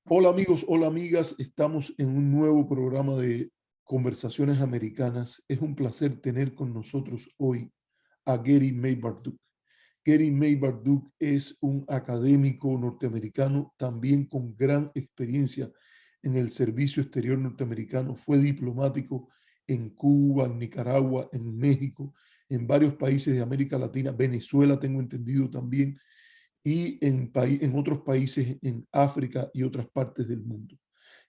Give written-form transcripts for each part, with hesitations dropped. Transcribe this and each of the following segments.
Hola amigos, hola amigas, estamos en un nuevo programa de Conversaciones Americanas. Es un placer tener con nosotros hoy a Gary May-Barduk. Gary May-Barduk es un académico norteamericano también con gran experiencia en el servicio exterior norteamericano. Fue diplomático en Cuba, en Nicaragua, en México, en varios países de América Latina, Venezuela tengo entendido también, y en otros países en África y otras partes del mundo.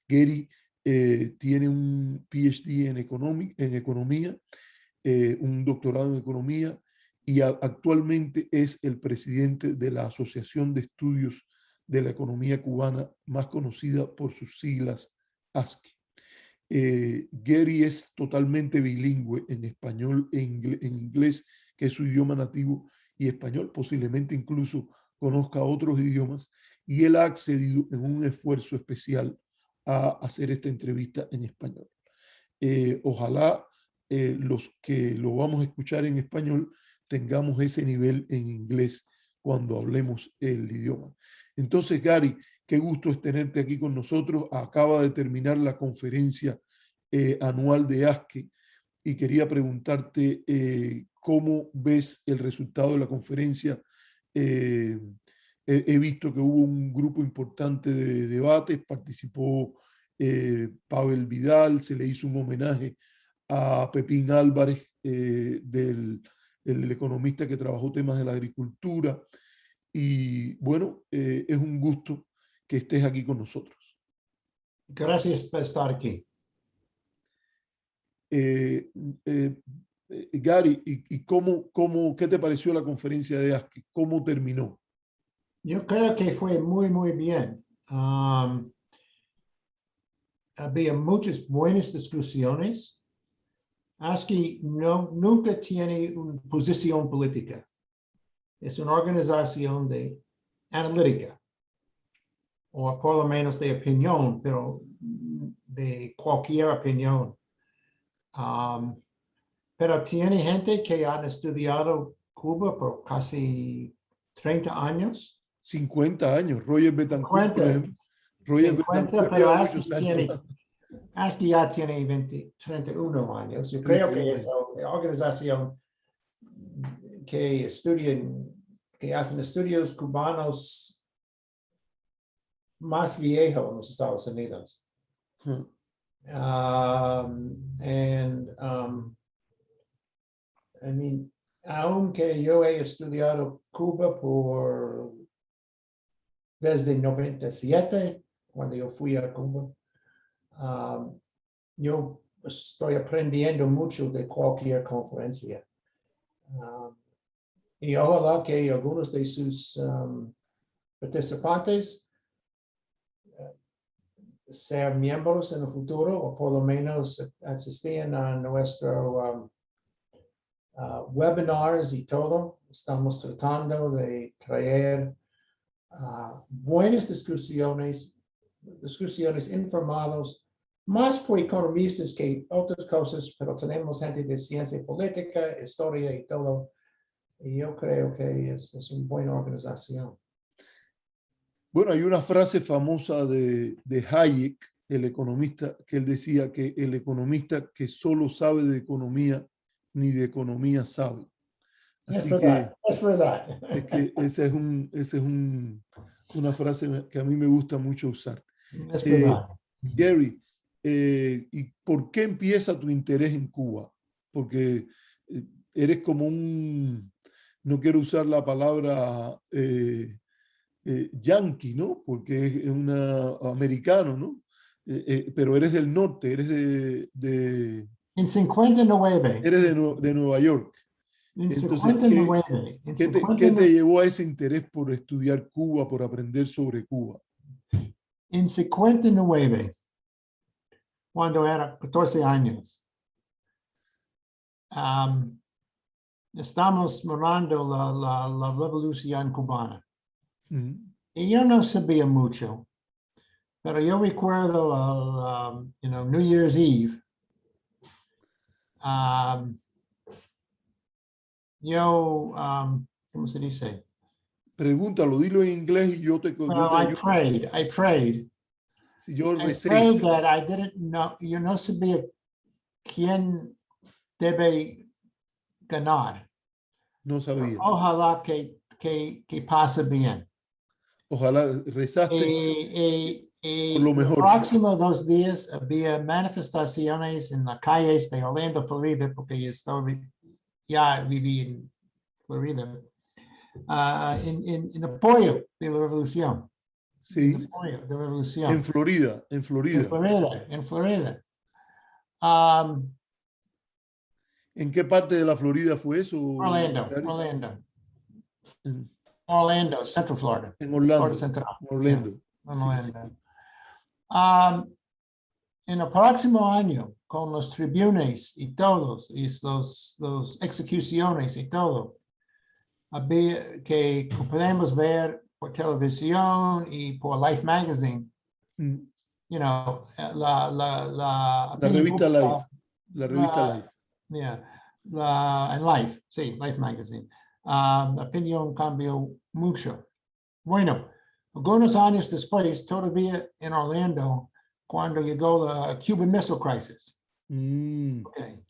Gary tiene un PhD en economía, un doctorado en economía y actualmente es el presidente de la Asociación de Estudios de la Economía Cubana, más conocida por sus siglas ASCE. Gary es totalmente bilingüe en español e en inglés, que es su idioma nativo, y español, posiblemente incluso conozca otros idiomas, y él ha accedido en un esfuerzo especial a hacer esta entrevista en español. Ojalá los que lo vamos a escuchar en español tengamos ese nivel en inglés cuando hablemos el idioma. Entonces, Gary, qué gusto es tenerte aquí con nosotros. Acaba de terminar la conferencia anual de ASCE y quería preguntarte cómo ves el resultado de la conferencia. Eh, he visto que hubo un grupo importante de debates, participó Pavel Vidal, se le hizo un homenaje a Pepín Álvarez, el economista que trabajó temas de la agricultura. Y bueno, es un gusto que estés aquí con nosotros. Gracias por estar aquí. Eh, eh, Gary, ¿y qué te pareció la conferencia de ASCE? ¿Cómo terminó? Yo creo que fue muy bien. Había muchas buenas discusiones. ASCE nunca tiene una posición política. Es una organización de analítica, o por lo menos de opinión, pero de cualquier opinión. Pero tiene gente que han estudiado Cuba por casi 30 años. 50 años. Roger Betancourt, por 50, ejemplo. Roger 50, Betancourt pero lleva muchos años. ASCE ya tiene 31 años. Yo creo que es una organización que hacen estudios cubanos más viejos en los Estados Unidos. Aunque yo he estudiado Cuba desde 97, cuando yo fui a Cuba, yo estoy aprendiendo mucho de cualquier conferencia. Y ojalá que algunos de sus participantes sean miembros en el futuro, o por lo menos asistan a nuestro webinars y todo. Estamos tratando de traer buenas discusiones informales, más por economistas que otras cosas, pero tenemos gente de ciencia política, historia y todo. Y yo creo que es una buena organización. Bueno, hay una frase famosa de Hayek, el economista, que él decía que el economista que solo sabe de economía, ni de economía sabe. Así es verdad. Es que esa es una frase que a mí me gusta mucho usar. Es verdad. Gary, ¿y por qué empieza tu interés en Cuba? Porque eres como no quiero usar la palabra yanqui, ¿no? Porque es americano, ¿no? Pero eres del norte, eres En 59. eres de Nueva York. En Entonces, 59. ¿qué te llevó a ese interés por estudiar Cuba, por aprender sobre Cuba? En 59, cuando era 14 años, estamos mirando la revolución cubana. Y yo no sabía mucho, pero yo recuerdo New Year's Eve. ¿Cómo se dice? Pregúntalo, dilo en inglés y yo te I prayed. Si yo I recé, prayed that I didn't know, yo no sabía quién debe ganar. no sabía. Ojalá que pase bien. Ojalá rezaste por lo Los mejor. próximos 2 días había manifestaciones en las calles de Orlando, Florida, porque yo ya viví en Florida, en apoyo de la revolución. Sí, En apoyo de la revolución. en Florida, en En Florida. Florida, en Florida. Um, ¿En qué parte de la Florida fue eso? Orlando, Gary? Orlando, En, Orlando, Central Florida. en Florida Orlando. Central. Orlando. Yeah, Sí, Orlando. sí. En el próximo año, con los tribunes y todos, y los ejecuciones y todo, había que podemos ver por televisión y por Life Magazine, Mm. you know, la La opinión revista pública, Life. La revista Life. yeah, en Life, sí, Life Magazine. La opinión cambió mucho. Bueno, algunos años después, todavía en Orlando, cuando llegó la Cuban Missile Crisis. Mm. Okay.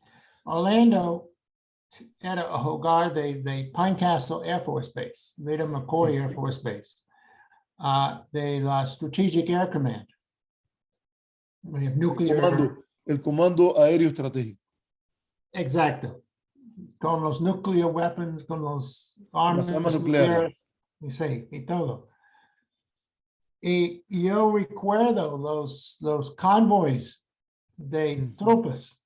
Orlando era el hogar de Pine Castle Air Force Base, de McCoy Air Force Base, de la Strategic Air Command. We have nuclear. El comando aéreo estratégico. Exacto. Con los nuclear weapons, con los armas nucleares. Sí, y todo. Y yo recuerdo los convoys de tropas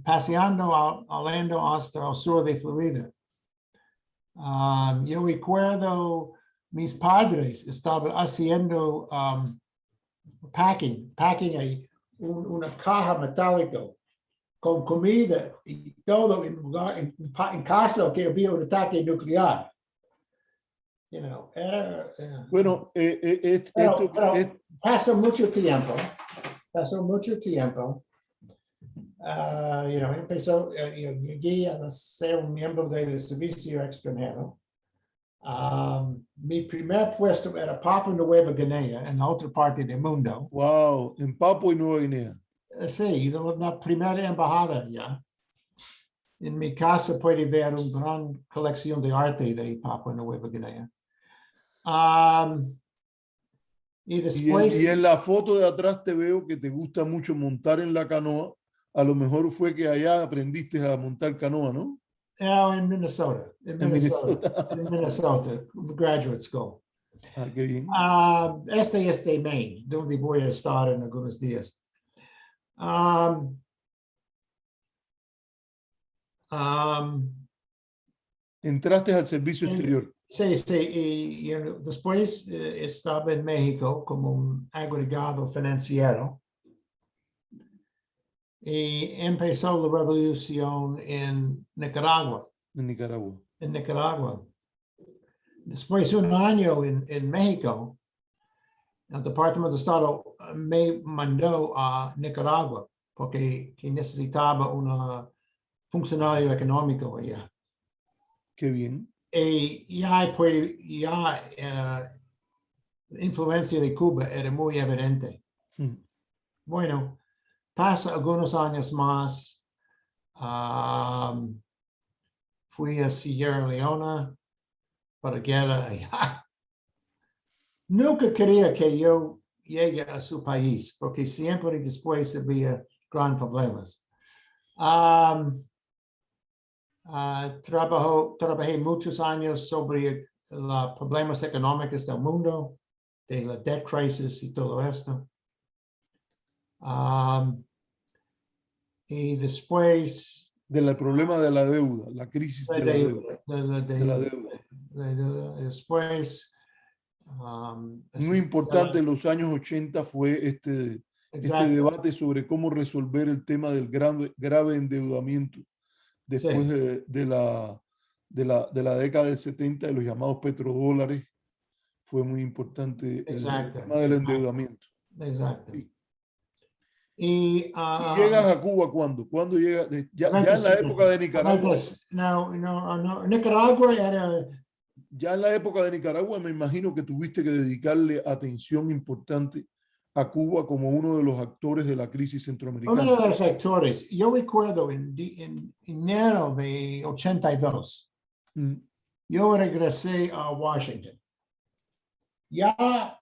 paseando a Orlando hasta el sur de Florida. Yo recuerdo mis padres estaban haciendo packing ahí, una caja metálica con comida y todo en caso que había un ataque nuclear. You know, bueno, pasó mucho tiempo. Empezó, llegué a ser un miembro del servicio extranjero. Mi primer puesto era Papua Nueva Guinea, en la otra parte del mundo. Wow, en Papua y Nueva Guinea. Sí, la primera embajada ya. En mi casa puede ver una gran colección de arte de Papua Nueva Guinea. Y después... Y en la foto de atrás te veo que te gusta mucho montar en la canoa. A lo mejor fue que allá aprendiste a montar canoa, ¿no? En Minnesota. En Minnesota, graduate school. Ah, qué bien. Este es de Maine, donde voy a estar en algunos días. Entraste al servicio exterior. Sí, y después estaba en México como un agregado financiero. Y empezó la revolución en Nicaragua. En Nicaragua. En Nicaragua. Después un año en México, el Departamento de Estado me mandó a Nicaragua porque necesitaba un funcionario económico allá. Qué bien. Y la influencia de Cuba era muy evidente. Bueno, pasa algunos años más. Fui a Sierra Leona para guerra allá. Nunca quería que yo llegue a su país, porque siempre después había grandes problemas. Trabajé muchos años sobre los problemas económicos del mundo, de la debt crisis y todo esto. Y después... Del problema de la deuda, la crisis de la deuda. Después... Muy importante en los años 80 fue este debate sobre cómo resolver el tema del grave endeudamiento después de la década del 70, de los llamados petrodólares. Fue muy importante el tema del endeudamiento. Exacto. Sí. Y llegas a Cuba ¿cuándo? ¿Cuándo llegas? Ya en la época de Nicaragua. No, Nicaragua era... Ya en la época de Nicaragua me imagino que tuviste que dedicarle atención importante a Cuba como uno de los actores de la crisis Uno centroamericana. de los actores, yo recuerdo en enero de 82, Mm, yo regresé a Washington. Ya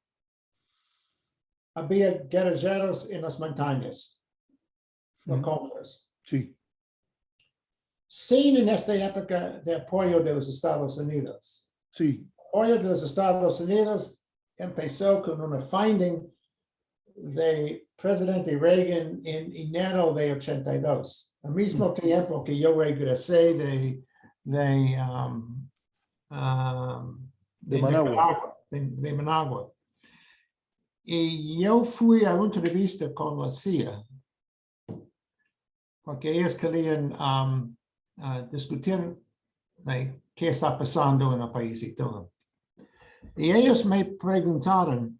había guerrilleros en las montañas, los contras. sí, Sin en esta época de apoyo de los Estados Unidos. sí, Apoyo de los Estados Unidos empezó con una finding de presidente Reagan en enero de 82, al mismo tiempo que yo regresé de Managua. de Managua. Y yo fui a una entrevista con la CIA, porque ellos querían discutir qué está pasando en el país y todo. Y ellos me preguntaron,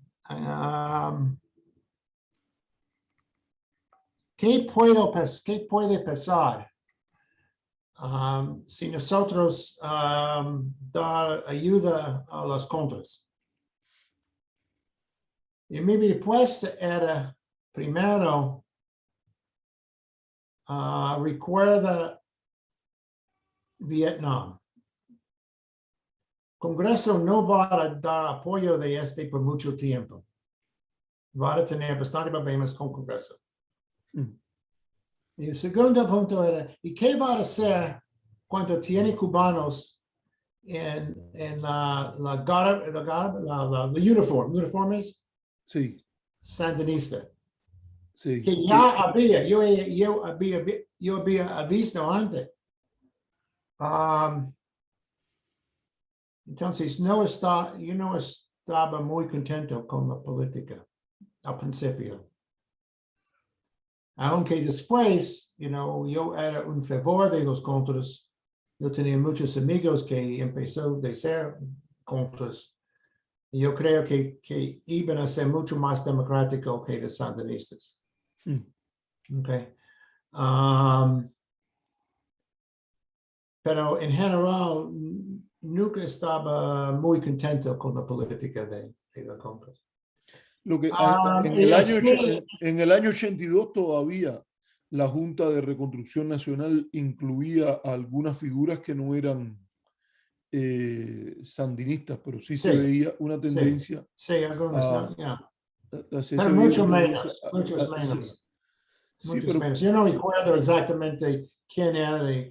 ¿qué puede pasar si nosotros dar ayuda a los contras? Y mi respuesta era, primero, recuerda Vietnam. Congreso no va a dar apoyo de este por mucho tiempo. Va a tener bastante problemas con Congreso. Y el segundo punto era, ¿y qué va a hacer cuando tiene cubanos en la uniformes sí, sandinista? sí. Que ya había, yo había visto antes. Entonces, yo no estaba muy contento con la política al principio. Aunque después, yo era un favor de los contras. Yo tenía muchos amigos que empezó de ser contras. Y yo creo que iban a ser mucho más democráticos que los sandinistas. Okay. Pero en general, nunca estaba muy contento con la política de los contras. Lo que Sí. en el año 82 todavía la Junta de Reconstrucción Nacional incluía a algunas figuras que no eran sandinistas, pero sí se veía una tendencia Sí, algunos, ¿no? Yeah. se Pero veía mucho una tendencia muchos sí. menos. Sí, Muchos pero menos. Yo no recuerdo exactamente quién era y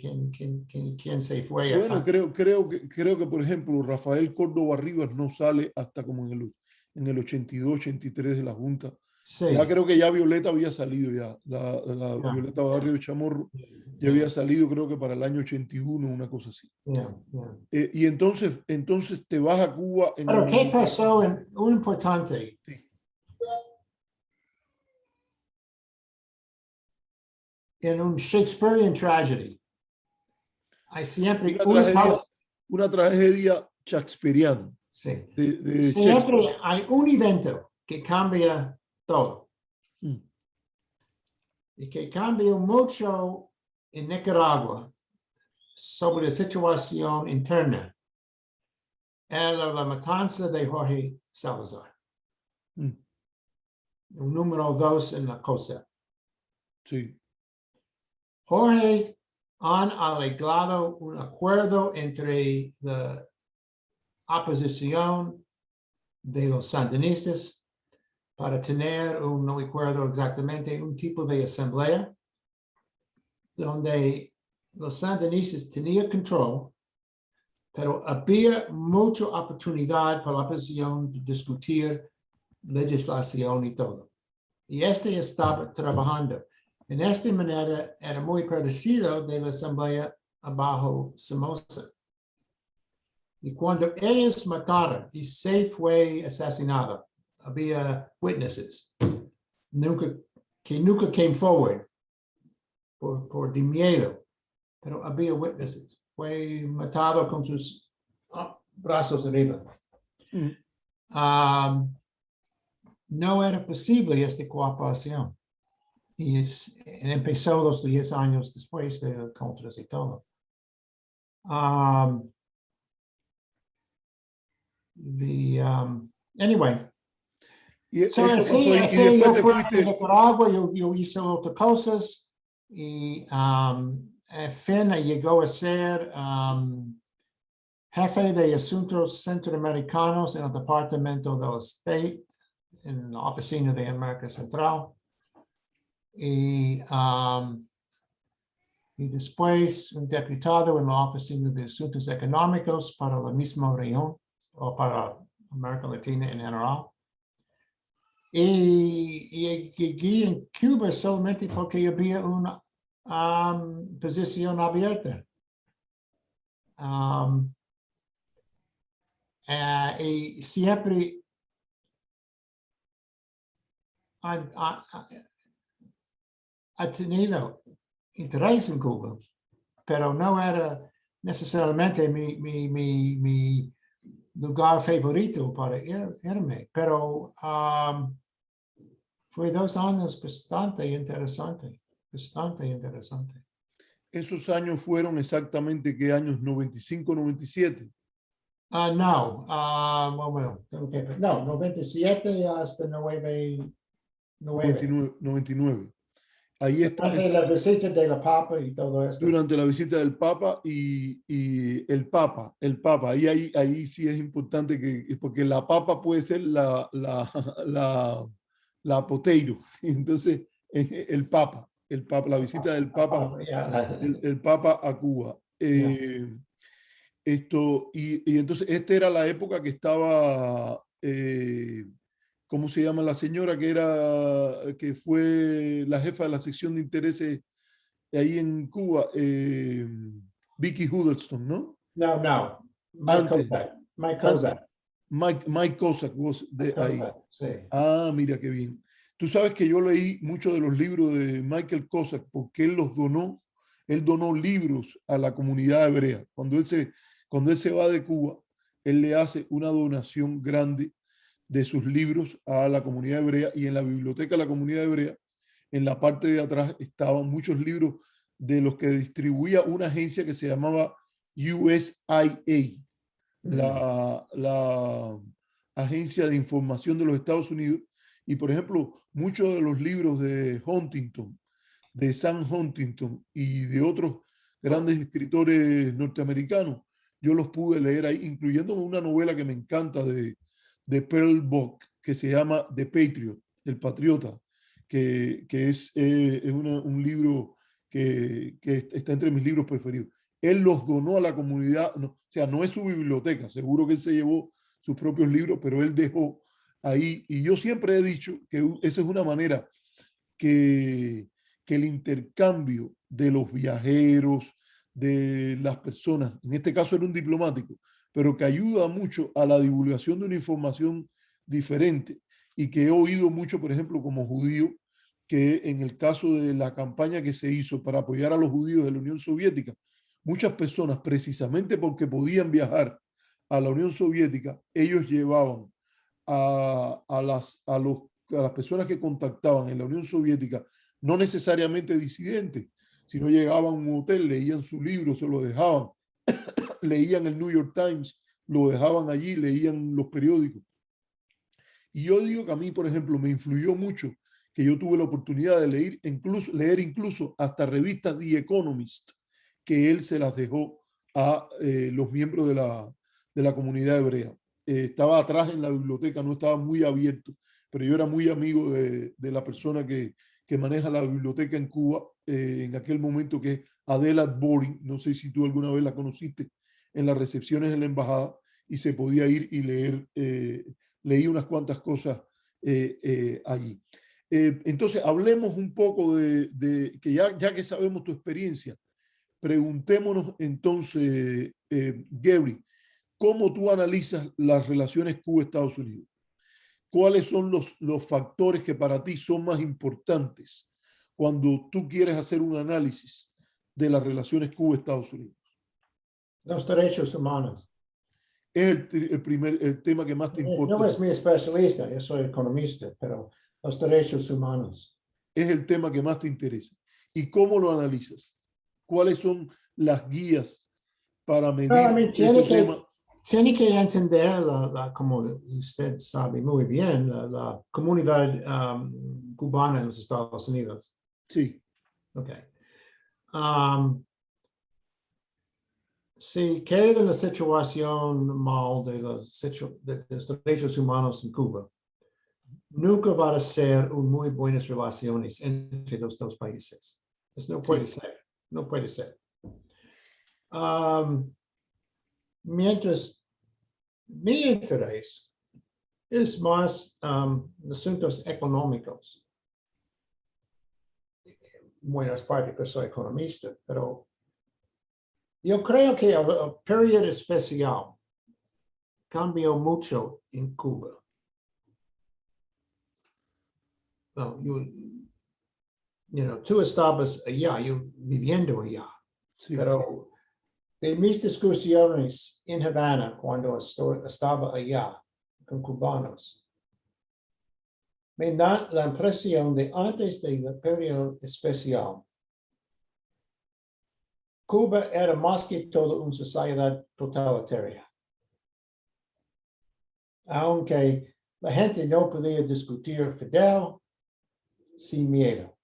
quién se fue. bueno, creo que, por ejemplo, Rafael Córdoba Rivas no sale hasta como en el 82, 83 de la Junta. Sí. Ya creo que ya Violeta había salido ya, Yeah. Violeta Barrio Chamorro ya había salido, creo que para el año 81, una cosa así. Y entonces te vas a Cuba en Pero el ¿qué pasó en un importante? Sí. En un Shakespearean tragedy. Hay siempre una tragedia shakespeariana. Sí. De Siempre hay un evento que cambia todo. Y que cambió mucho en Nicaragua sobre la situación interna. Era la matanza de Jorge Salazar. Un número 2 en la cosa. Sí. Jorge han arreglado un acuerdo entre la oposición de los sandinistas para tener no recuerdo exactamente, un tipo de asamblea donde los sandinistas tenían control, pero había mucha oportunidad para la oposición de discutir legislación y todo. Y estaba trabajando. En esta manera era muy parecido de la asamblea abajo Somoza. Y cuando ellos mataron y se fue asesinado, había witnesses que nunca came forward por de miedo, pero había witnesses. Fue matado con sus brazos arriba. No era posible esta cooperación. Y empezó los 10 años después de Contras y todo. Anyway, Y So, eso pasó sí, y sí, después yo te fui a fuiste. Nicaragua, yo hice otras cosas y en fin llegó a ser jefe de asuntos centroamericanos en el Departamento del State, en la oficina de América Central. Y después un diputado en la oficina de asuntos económicos para la misma región o para América Latina en general. Y llegué en Cuba solamente porque había una posición abierta. Y siempre ha tenido interés en Cuba, pero no era necesariamente mi lugar favorito para irme. Pero fue 2 años bastante interesante, bastante interesante. Esos años fueron exactamente qué años, 95, 97. No, bueno, no, 97 hasta 99. 99, 99. Ahí está, Durante la visita de la Papa y todo esto. durante la visita del Papa y el Papa, ahí sí es importante porque la Papa puede ser la Poteiro, entonces el Papa, la visita del Papa, Yeah. el Papa a Cuba. Yeah. Y entonces esta era la época que estaba, ¿cómo se llama la señora que fue la jefa de la sección de intereses ahí en Cuba? Vicky Huddleston, ¿no? No, Mike Antes, Kozak. Mike antes, Kozak. Mike Cossack was de Mike ahí. Kozak, sí. Ah, mira qué bien. Tú sabes que yo leí muchos de los libros de Michael Cossack porque él donó libros a la comunidad hebrea. Cuando él se va de Cuba, él le hace una donación grande de sus libros a la comunidad hebrea y en la biblioteca de la comunidad hebrea, en la parte de atrás estaban muchos libros de los que distribuía una agencia que se llamaba USIA, la Agencia de Información de los Estados Unidos. Y, por ejemplo, muchos de los libros de Huntington, de Sam Huntington y de otros grandes escritores norteamericanos, yo los pude leer ahí, incluyendo una novela que me encanta de Pearl Buck, que se llama The Patriot, El Patriota, que es un libro que está entre mis libros preferidos. Él los donó a la comunidad, no, o sea, no es su biblioteca, seguro que él se llevó sus propios libros, pero él dejó ahí, y yo siempre he dicho que esa es una manera que el intercambio de los viajeros, de las personas, en este caso era un diplomático, pero que ayuda mucho a la divulgación de una información diferente y que he oído mucho, por ejemplo, como judío, que en el caso de la campaña que se hizo para apoyar a los judíos de la Unión Soviética, muchas personas, precisamente porque podían viajar a la Unión Soviética, ellos llevaban a las personas que contactaban en la Unión Soviética, no necesariamente disidentes, sino llegaban a un hotel, leían su libro, se lo dejaban, leían el New York Times, lo dejaban allí, leían los periódicos. Y yo digo que a mí, por ejemplo, me influyó mucho que yo tuve la oportunidad de leer incluso hasta revistas The Economist, que él se las dejó a los miembros de la comunidad hebrea. Estaba atrás en la biblioteca, no estaba muy abierto, pero yo era muy amigo de la persona que maneja la biblioteca en Cuba en aquel momento, que es Adela Boring. No sé si tú alguna vez la conociste en las recepciones en la embajada y se podía ir y leer. Leí unas cuantas cosas allí. Entonces, hablemos un poco que ya que sabemos tu experiencia, preguntémonos entonces, Gary, ¿cómo tú analizas las relaciones Cuba-Estados Unidos? ¿Cuáles son los factores que para ti son más importantes cuando tú quieres hacer un análisis de las relaciones Cuba-Estados Unidos? Los derechos humanos. Es el tema que más te importa. No es mi especialista, yo soy economista, pero los derechos humanos. Es el tema que más te interesa. ¿Y cómo lo analizas? ¿Cuáles son las guías para medir ese tema? tiene que entender, como usted sabe muy bien, la comunidad cubana en los Estados Unidos. Sí, Okay. Si queda en la situación mal de los derechos humanos en Cuba, nunca va a ser muy buenas relaciones entre los dos países. Eso no puede ser, no puede ser. Mientras mi interés es más asuntos económicos. Bueno, es parte que soy economista, pero yo creo que el periodo especial cambió mucho en Cuba. No, tú estabas allá, yo viviendo allá, sí. pero de mis discusiones en Havana cuando estaba allá con cubanos, me da la impresión de antes del periodo especial, Cuba era más que todo una sociedad totalitaria. Aunque la gente no podía discutir Fidel sin miedo.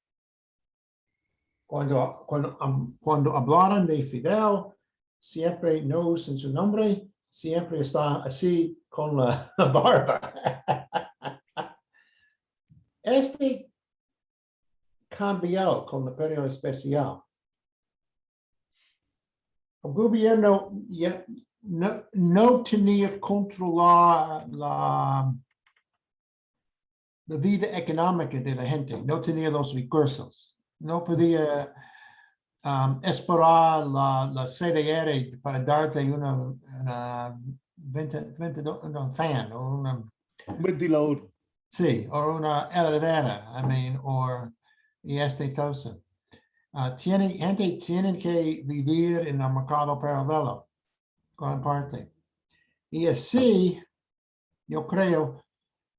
Cuando hablaron de Fidel, siempre no usan su nombre, siempre está así con la barba. Este cambió con el periodo especial. El gobierno ya no tenía controlar la vida económica de la gente, no tenía los recursos, no podía esperar la CDR para darte un fan o una, Un ventilador. sí, o una heladera, y esta cosa. Gente tiene que vivir en el mercado paralelo, gran parte. Y así, yo creo,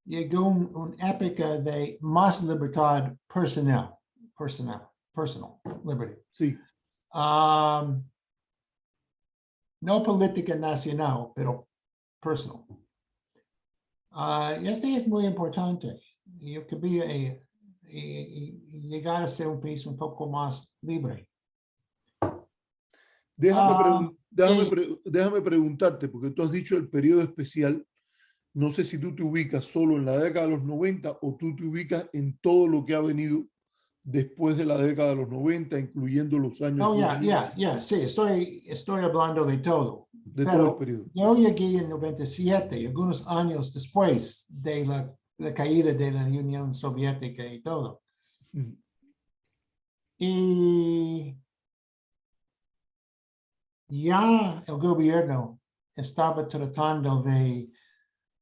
llegó una época de más libertad personal, liberty. Sí. No política nacional, pero personal. Y este es muy importante. Yo quería llegar a ser un país un poco más libre. Déjame preguntarte, porque tú has dicho el periodo especial. No sé si tú te ubicas solo en la década de los 90 o tú te ubicas en todo lo que ha venido después de la década de los 90, incluyendo los años. Oh, sí, estoy hablando de todo. De pero todo el periodo. Yo llegué en 97, algunos años después de la caída de la Unión Soviética y todo. Y ya el gobierno estaba tratando de,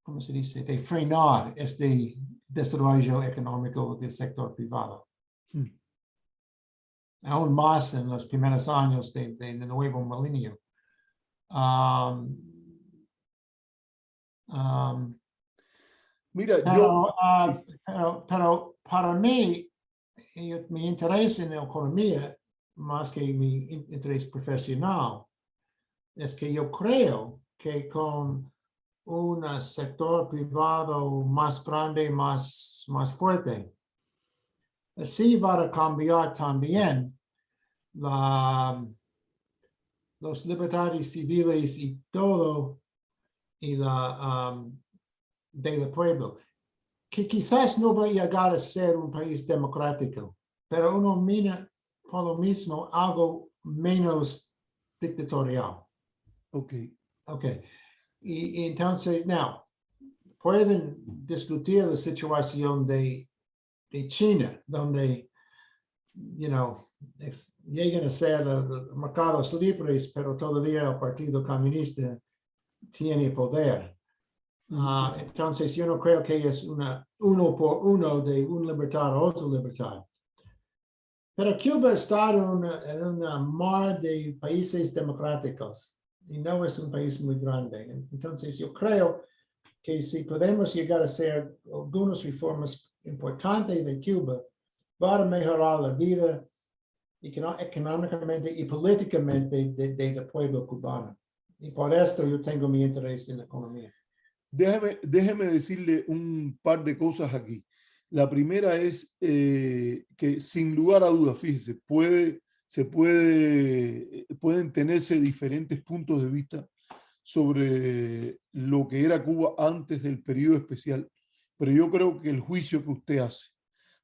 ¿cómo se dice?, de frenar este desarrollo económico del sector privado. Aún más en los primeros años del nuevo milenio. Mira, pero para mí, mi interés en la economía, más que mi interés profesional, es que yo creo que con un sector privado más grande, más fuerte, así va a cambiar también los libertades civiles y todo y del pueblo, que quizás no va a llegar a ser un país democrático, pero uno mira por lo mismo algo menos dictatorial. Ok. Y entonces, now, pueden discutir la situación de China, donde, llegan a ser mercados libres, pero todavía el Partido Comunista tiene poder. Entonces, yo no creo que es uno por uno de una libertad a otra libertad. Pero Cuba está en una mar de países democráticos y no es un país muy grande. Entonces, yo creo que si podemos llegar a hacer algunas reformas importantes de Cuba, va a mejorar la vida económicamente y políticamente del pueblo cubano. Y por esto yo tengo mi interés en la economía. Déjeme decirle un par de cosas aquí. La primera es que sin lugar a dudas, fíjese, pueden tenerse diferentes puntos de vista sobre lo que era Cuba antes del periodo especial, pero yo creo que el juicio que usted hace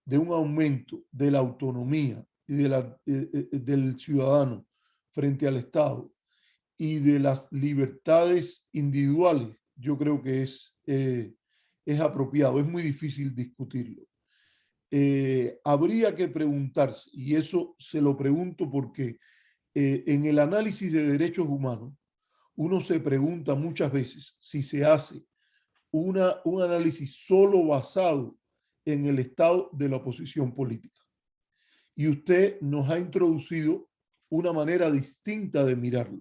de un aumento de la autonomía y del ciudadano frente al Estado y de las libertades individuales, yo creo que es apropiado, es muy difícil discutirlo. Habría que preguntarse, y eso se lo pregunto porque en el análisis de derechos humanos, uno se pregunta muchas veces si se hace un análisis solo basado en el estado de la oposición política. Y usted nos ha introducido una manera distinta de mirarlo,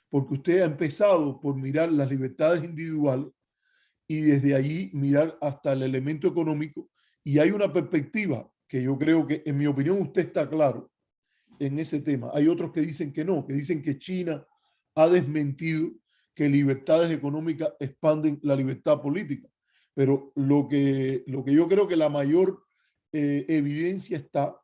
porque usted ha empezado por mirar las libertades individuales y desde allí mirar hasta el elemento económico, y hay una perspectiva que yo creo que, en mi opinión, usted está claro en ese tema. Hay otros que dicen que no, que dicen que China ha desmentido que libertades económicas expanden la libertad política. Pero lo que yo creo que la mayor evidencia está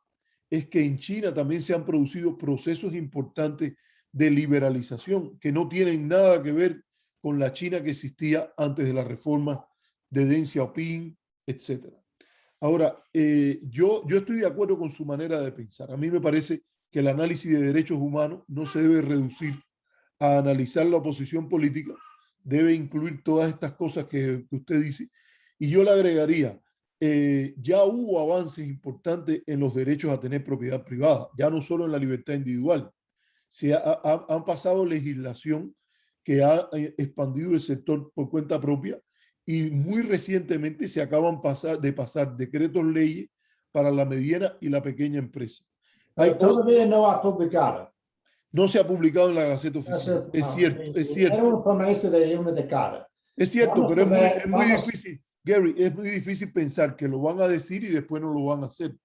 es que en China también se han producido procesos importantes de liberalización que no tienen nada que ver con la China que existía antes de la reforma de Deng Xiaoping, etc. Ahora, yo estoy de acuerdo con su manera de pensar. A mí me parece que el análisis de derechos humanos no se debe reducir a analizar la oposición política, debe incluir todas estas cosas que usted dice. Y yo le agregaría, ya hubo avances importantes en los derechos a tener propiedad privada, ya no solo en la libertad individual. Han pasado legislación que ha expandido el sector por cuenta propia y muy recientemente se acaban de pasar decretos leyes para la mediana y la pequeña empresa. Pero todavía no ha publicado. No se ha publicado en la Gaceta Oficial. Es cierto, es cierto. Era una promesa de una década. Es cierto, pero es muy difícil, Gary, es muy difícil pensar que lo van a decir y después no lo van a hacer.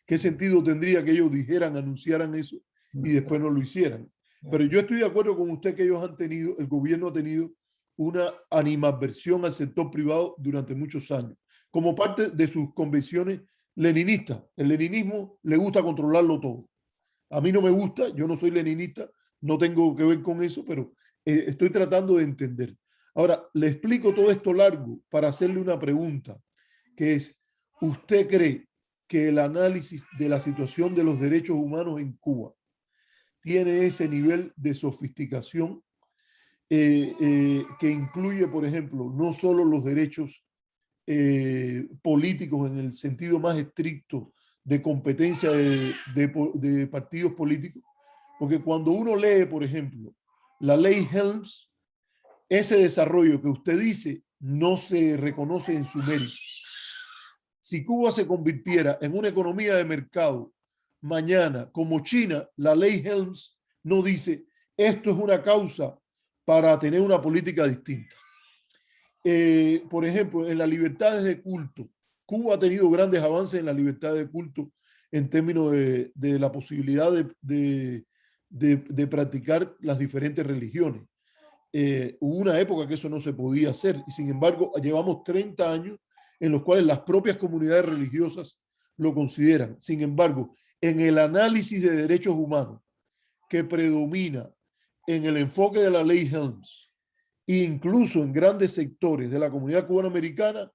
¿Qué sentido tendría que ellos dijeran, anunciaran eso y después no lo hicieran? Pero yo estoy de acuerdo con usted que ellos han tenido, el gobierno ha tenido una animadversión al sector privado durante muchos años, como parte de sus convenciones leninistas. El leninismo le gusta controlarlo todo. A mí no me gusta, yo no soy leninista, no tengo que ver con eso, pero estoy tratando de entender. Ahora, le explico todo esto largo para hacerle una pregunta, que es, ¿usted cree que el análisis de la situación de los derechos humanos en Cuba tiene ese nivel de sofisticación que incluye, por ejemplo, no solo los derechos políticos en el sentido más estricto de competencia de partidos políticos? Porque cuando uno lee, por ejemplo, la ley Helms, ese desarrollo que usted dice no se reconoce en su mérito. Si Cuba se convirtiera en una economía de mercado mañana, como China, la ley Helms no dice esto es una causa para tener una política distinta. Por ejemplo, en las libertades de culto, Cuba ha tenido grandes avances en la libertad de culto en términos de la posibilidad de practicar las diferentes religiones. Hubo una época que eso no se podía hacer y sin embargo llevamos 30 años en los cuales las propias comunidades religiosas lo consideran. Sin embargo, en el análisis de derechos humanos que predomina en el enfoque de la ley Helms, incluso en grandes sectores de la comunidad cubanoamericana,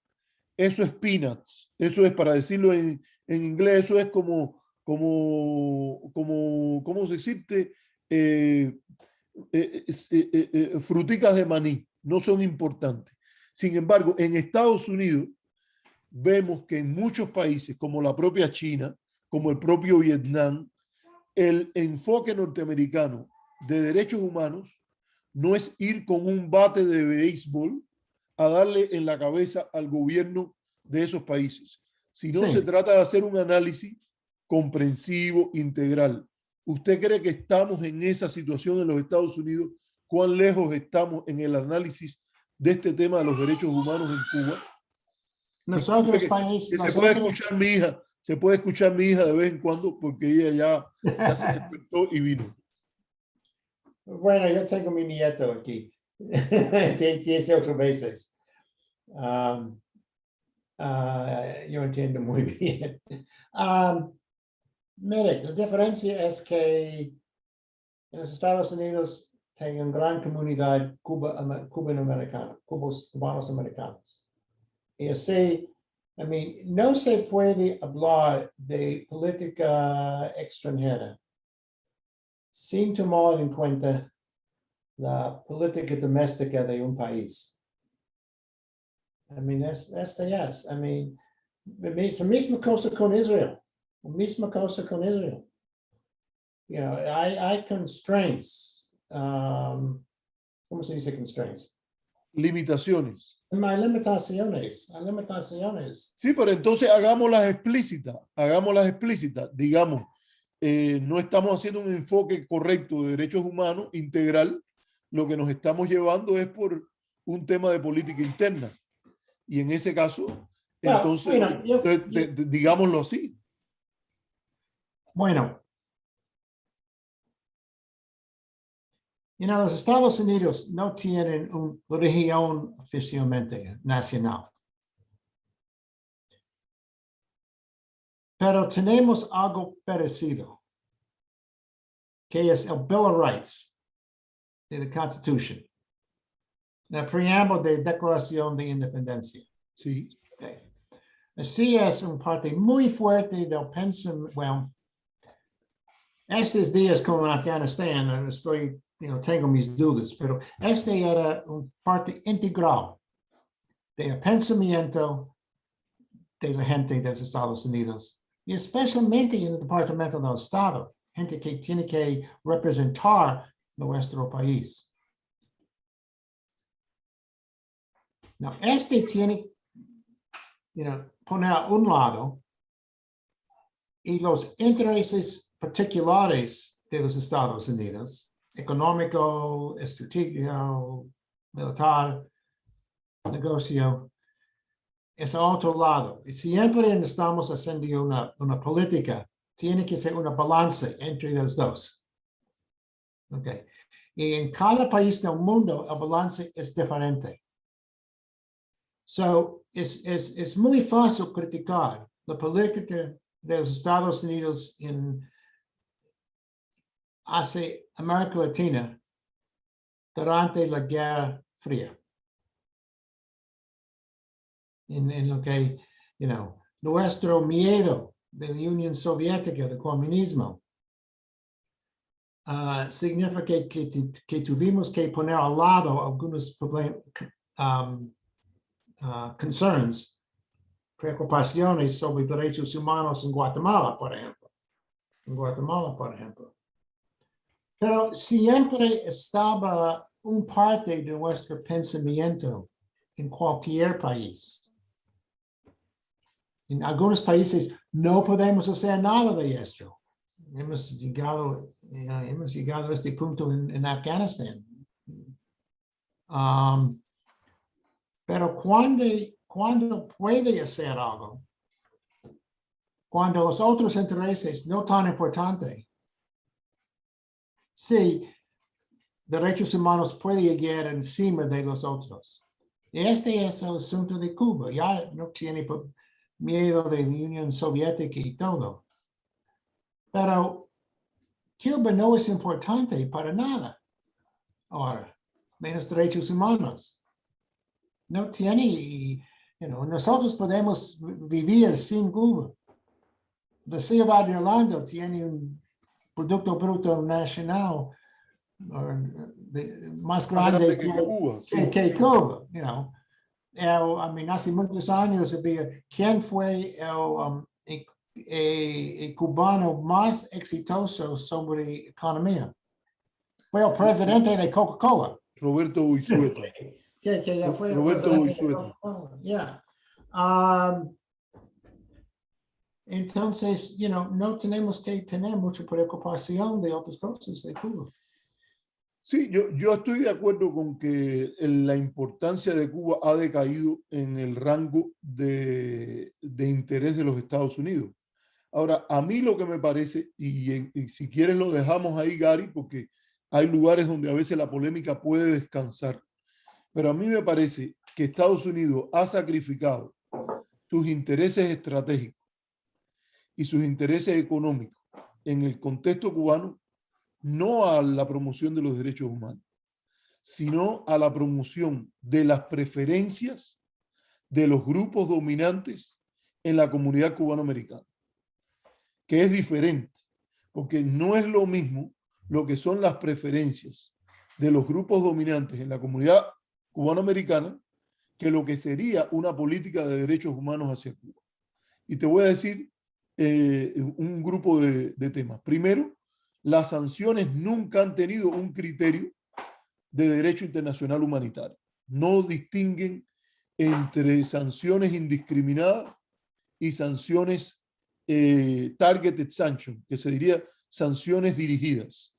eso es peanuts, eso es, para decirlo en inglés, eso es ¿cómo se dice? Fruticas de maní, no son importantes. Sin embargo, en Estados Unidos vemos que en muchos países, como la propia China, como el propio Vietnam, el enfoque norteamericano de derechos humanos no es ir con un bate de béisbol a darle en la cabeza al gobierno de esos países, sino se trata de hacer un análisis comprensivo, integral. ¿Usted cree que estamos en esa situación en los Estados Unidos? ¿Cuán lejos estamos en el análisis de este tema de los derechos humanos en Cuba? Nosotros, países, se puede escuchar mi hija, se puede escuchar mi hija de vez en cuando porque ella ya se despertó y vino. Bueno, yo tengo mi nieto aquí. 18 veces. Yo entiendo muy bien. Mire, la diferencia es que en los Estados Unidos tienen gran comunidad cubano-americana, cubanos americanos. Y así, no se puede hablar de política extranjera sin tomar en cuenta la política doméstica de un país. Esta es. Es la misma cosa con Israel. La misma cosa con Israel. Hay constraints. ¿Cómo se dice constraints? Limitaciones. Hay limitaciones. Hay limitaciones. Sí, pero entonces hagámoslas explícitas, digamos, no estamos haciendo un enfoque correcto de derechos humanos integral, lo que nos estamos llevando es por un tema de política interna. Y en ese caso, entonces, digámoslo así. Bueno, los Estados Unidos no tienen una religión oficialmente nacional. Pero tenemos algo parecido, que es el Bill of Rights de la Constitution, el preámbulo de Declaración de Independencia. Sí. Okay. Así es una parte muy fuerte del pensamiento. Bueno, estos días como en Afganistán, tengo mis dudas, pero este era una parte integral del pensamiento de la gente de los Estados Unidos, y especialmente en el Departamento del Estado, gente que tiene que representar nuestro país. Now, tiene, poner a un lado y los intereses particulares de los Estados Unidos, económico, estratégico, militar, negocio, es a otro lado. Y siempre estamos haciendo una política, tiene que ser una balanza entre los dos. Okay. Y en cada país del mundo, el balance es diferente. So, es muy fácil criticar la política de los Estados Unidos hacia América Latina durante la Guerra Fría. En lo que, nuestro miedo de la Unión Soviética, del comunismo, significa que tuvimos que poner al lado algunos problemas, concerns, preocupaciones sobre derechos humanos en Guatemala, por ejemplo. Pero siempre estaba un parte de nuestro pensamiento en cualquier país. En algunos países no podemos hacer nada de esto. Hemos llegado a este punto en Afganistán. Pero cuando puede hacer algo, cuando los otros intereses no tan importantes, sí, derechos humanos pueden llegar encima de los otros. Este es el asunto de Cuba. Ya no tiene miedo de la Unión Soviética y todo. Pero Cuba no es importante para nada ahora, menos derechos humanos. No tiene, nosotros podemos vivir sin Cuba. La ciudad de Orlando tiene un Producto Bruto Nacional más grande que Cuba. Sí. que Cuba, hace muchos años había, ¿quién fue el cubano más exitoso sobre economía? Fue el presidente de Coca-Cola. Roberto Boizueta. que ya fue Roberto Boizueta. Yeah. Entonces, no tenemos que tener mucha preocupación de otras cosas de Cuba. Sí, yo estoy de acuerdo con que la importancia de Cuba ha decaído en el rango de interés de los Estados Unidos. Ahora, a mí lo que me parece, y si quieres lo dejamos ahí, Gary, porque hay lugares donde a veces la polémica puede descansar, pero a mí me parece que Estados Unidos ha sacrificado sus intereses estratégicos y sus intereses económicos en el contexto cubano, no a la promoción de los derechos humanos, sino a la promoción de las preferencias de los grupos dominantes en la comunidad cubanoamericana, que es diferente, porque no es lo mismo lo que son las preferencias de los grupos dominantes en la comunidad cubanoamericana que lo que sería una política de derechos humanos hacia Cuba. Y te voy a decir un grupo de temas. Primero, las sanciones nunca han tenido un criterio de derecho internacional humanitario. No distinguen entre sanciones indiscriminadas y sanciones targeted sanction, que se diría sanciones dirigidas.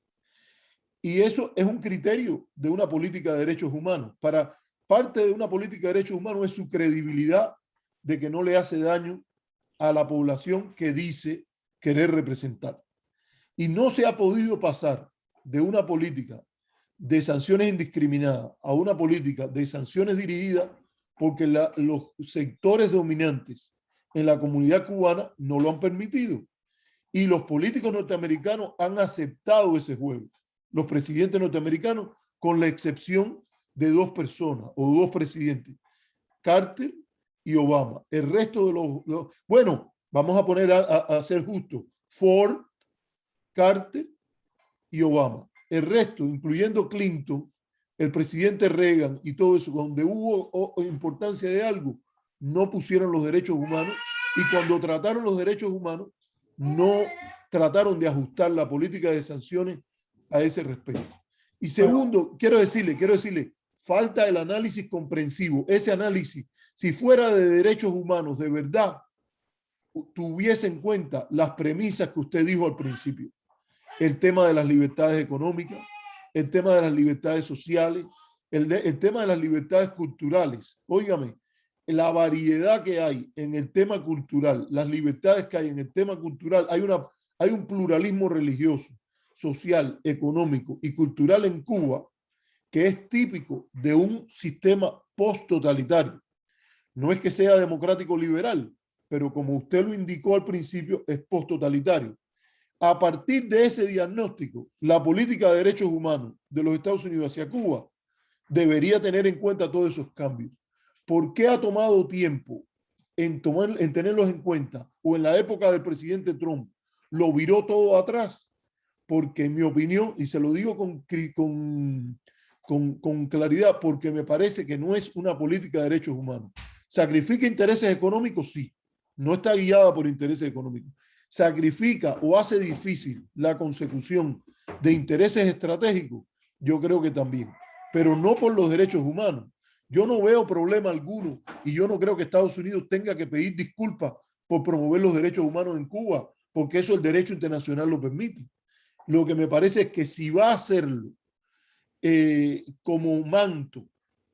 Y eso es un criterio de una política de derechos humanos. Para parte de una política de derechos humanos es su credibilidad de que no le hace daño a la población que dice querer representar. Y no se ha podido pasar de una política de sanciones indiscriminadas a una política de sanciones dirigidas porque los sectores dominantes en la comunidad cubana no lo han permitido. Y los políticos norteamericanos han aceptado ese juego. Los presidentes norteamericanos, con la excepción de dos personas o dos presidentes, Carter y Obama. El resto de los bueno, vamos a poner a ser justos, Ford, Carter y Obama. El resto, incluyendo Clinton, el presidente Reagan y todo eso, donde hubo importancia de algo, no pusieron los derechos humanos, y cuando trataron los derechos humanos, no trataron de ajustar la política de sanciones a ese respecto. Y segundo, quiero decirle, falta el análisis comprensivo. Ese análisis, si fuera de derechos humanos de verdad, tuviese en cuenta las premisas que usted dijo al principio. El tema de las libertades económicas, el tema de las libertades sociales, el tema de las libertades culturales. Óigame, la variedad que hay en el tema cultural, las libertades que hay en el tema cultural, hay un pluralismo religioso, social, económico y cultural en Cuba que es típico de un sistema post-totalitario. No es que sea democrático liberal, pero como usted lo indicó al principio, es post-totalitario. A partir de ese diagnóstico, la política de derechos humanos de los Estados Unidos hacia Cuba debería tener en cuenta todos esos cambios. ¿Por qué ha tomado tiempo en tenerlos en cuenta? O en la época del presidente Trump, lo viró todo atrás. Porque en mi opinión, y se lo digo con claridad, porque me parece que no es una política de derechos humanos. ¿Sacrifica intereses económicos? Sí. No está guiada por intereses económicos. ¿Sacrifica o hace difícil la consecución de intereses estratégicos? Yo creo que también, pero no por los derechos humanos. Yo no veo problema alguno y yo no creo que Estados Unidos tenga que pedir disculpas por promover los derechos humanos en Cuba, porque eso el derecho internacional lo permite. Lo que me parece es que si va a hacerlo como manto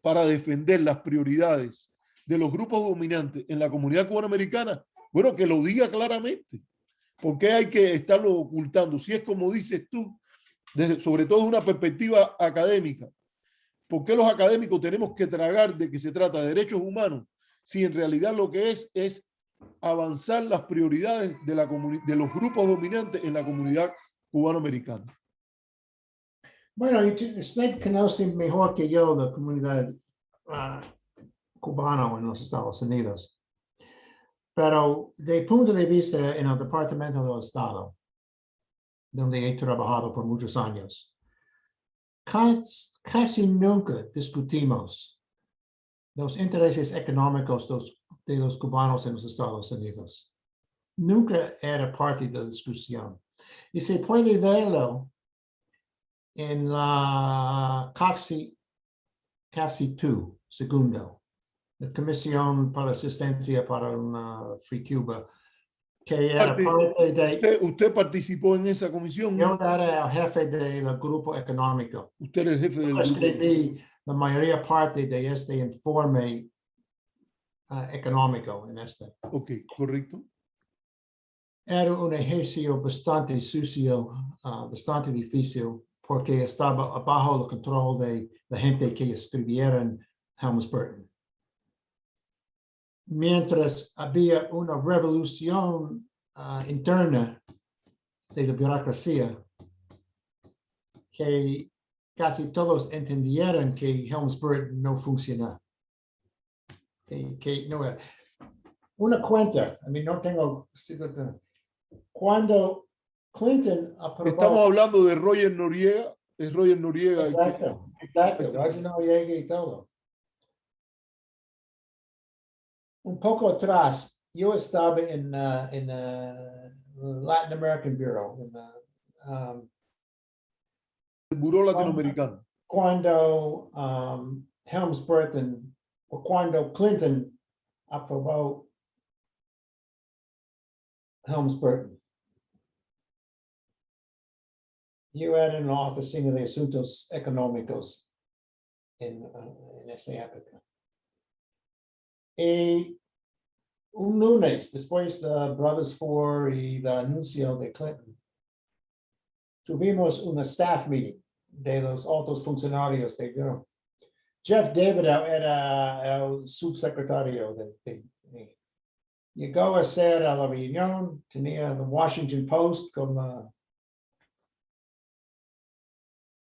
para defender las prioridades de los grupos dominantes en la comunidad cubanoamericana, bueno, que lo diga claramente. ¿Por qué hay que estarlo ocultando? Si es como dices tú, sobre todo desde una perspectiva académica, ¿por qué los académicos tenemos que tragar de que se trata de derechos humanos si en realidad lo que es avanzar las prioridades de los grupos dominantes en la comunidad cubanoamericana? Bueno, usted conoce mejor que yo la comunidad cubana en los Estados Unidos. Pero de punto de vista en el Departamento del Estado, donde he trabajado por muchos años, casi nunca discutimos los intereses económicos de los cubanos en los Estados Unidos. Nunca era parte de la discusión. Y se puede verlo en la CAFSI 2, segundo, la Comisión para Asistencia para una Free Cuba, que era parte de... ¿Usted participó en esa comisión? Yo era el jefe del grupo económico. Usted era el jefe del grupo. Escribí la mayoría parte de este informe económico en este. Ok, correcto. Era un ejercicio bastante sucio, bastante difícil, porque estaba bajo el control de la gente que escribiera en Helms-Burton. Mientras había una revolución interna de la burocracia, que casi todos entendieron que Helms-Burton no funcionaba. Que no era. Una cuenta, no tengo. Cuando Clinton aprobó. Estamos hablando de Roger Noriega, es Roger Noriega. Exacto, Roger Noriega y todo. Un poco atrás, yo estaba en Latin American Bureau, El Buró Latinoamericano. cuando Helms-Burton, o cuando Clinton aprobó Helms-Burton. Yo era en la oficina de asuntos económicos en esa época. Y un lunes, después de Brothers Four y el anuncio de Clinton, tuvimos una staff meeting de los altos funcionarios de Bureau. Jeff Davidow era el subsecretario llegó a ser a la reunión, tenía el Washington Post como